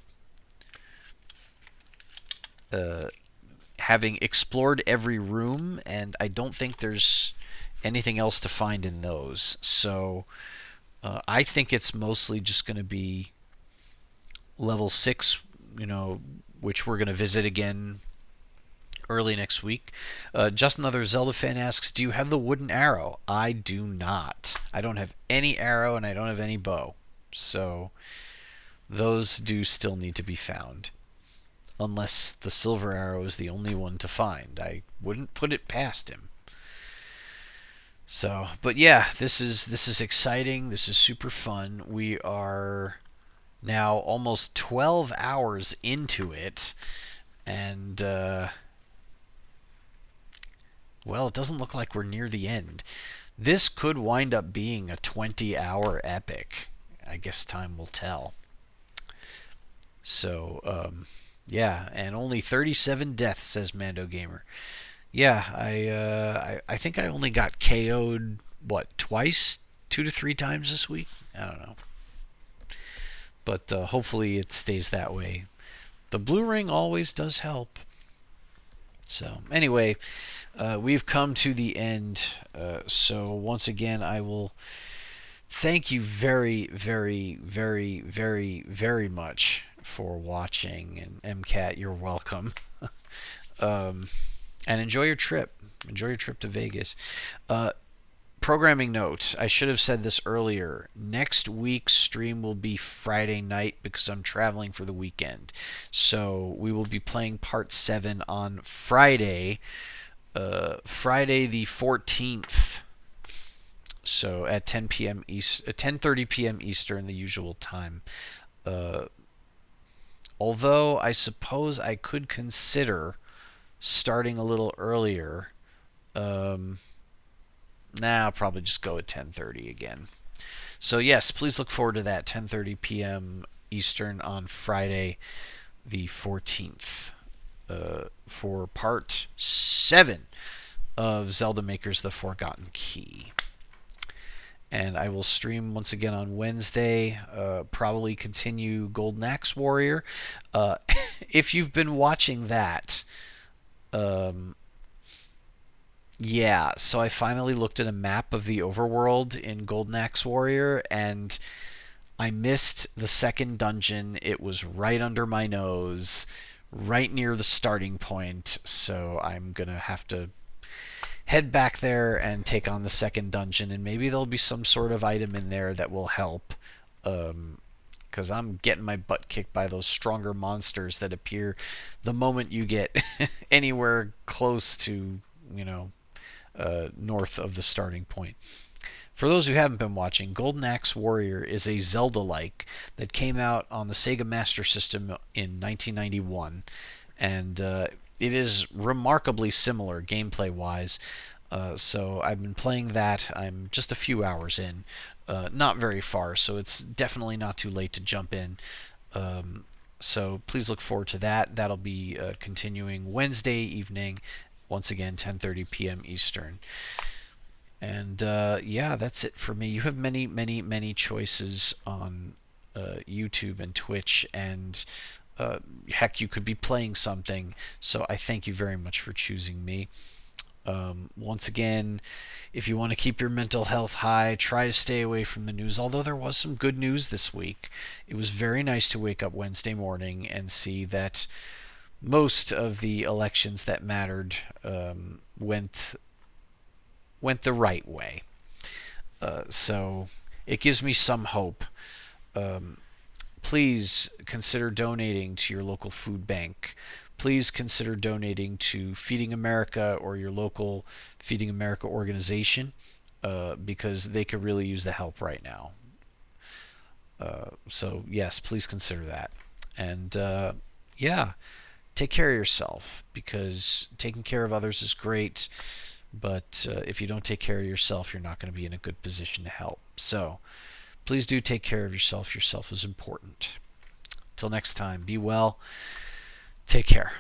Having explored every room, and I don't think there's anything else to find in those. So I think it's mostly just going to be level 6, which we're going to visit again early next week. Just another Zelda fan asks, do you have the wooden arrow? I do not. I don't have any arrow and I don't have any bow. So those do still need to be found. Unless the silver arrow is the only one to find. I wouldn't put it past him. So, but yeah, this is exciting. This is super fun. We are now almost 12 hours into it, and well, it doesn't look like we're near the end. This could wind up being a 20-hour epic. I guess time will tell. So, yeah, and only 37 deaths, says Mando Gamer. Yeah, I think I only got KO'd, what, twice? 2 to 3 times this week? I don't know. But hopefully it stays that way. The blue ring always does help. So, anyway, we've come to the end. So, once again, I will thank you very, very, very, very, very much for watching. And MCAT, you're welcome. And enjoy your trip. Enjoy your trip to Vegas. Programming note, I should have said this earlier. Next week's stream will be Friday night because I'm traveling for the weekend. So we will be playing part 7 on Friday, Friday the 14th. So at 10 p.m. East, 10:30 p.m. Eastern, the usual time. Although I suppose I could consider starting a little earlier. I'll probably just go at 10:30 again. So yes, please look forward to that, 10:30 p.m. Eastern on Friday the 14th, for part 7 of Zelda Maker's The Forgotten Key. And I will stream once again on Wednesday, probably continue Golden Axe Warrior. If you've been watching that, yeah, so I finally looked at a map of the overworld in Golden Axe Warrior, and I missed the second dungeon. It was right under my nose, right near the starting point, so I'm going to have to head back there and take on the second dungeon, and maybe there'll be some sort of item in there that will help, because I'm getting my butt kicked by those stronger monsters that appear the moment you get anywhere close to, north of the starting point. For those who haven't been watching, Golden Axe Warrior is a Zelda-like that came out on the Sega Master System in 1991, and it is remarkably similar gameplay-wise. So I've been playing that. I'm just a few hours in, not very far, so it's definitely not too late to jump in. Um, so please look forward to that. That'll be continuing Wednesday evening, once again 10:30 p.m. Eastern. And yeah, that's it for me. You have many, many, many choices on YouTube and Twitch, and heck, you could be playing something. So I thank you very much for choosing me. Once again, if you want to keep your mental health high, try to stay away from the news. Although there was some good news this week, it was very nice to wake up Wednesday morning and see that most of the elections that mattered went the right way. So it gives me some hope. Um, Please consider donating to your local food bank. Please consider donating to Feeding America or your local Feeding America organization, because they could really use the help right now. So, yes, please consider that. And yeah, take care of yourself, because taking care of others is great, but if you don't take care of yourself, you're not going to be in a good position to help. So, please do take care of yourself. Yourself is important. Till next time, be well. Take care.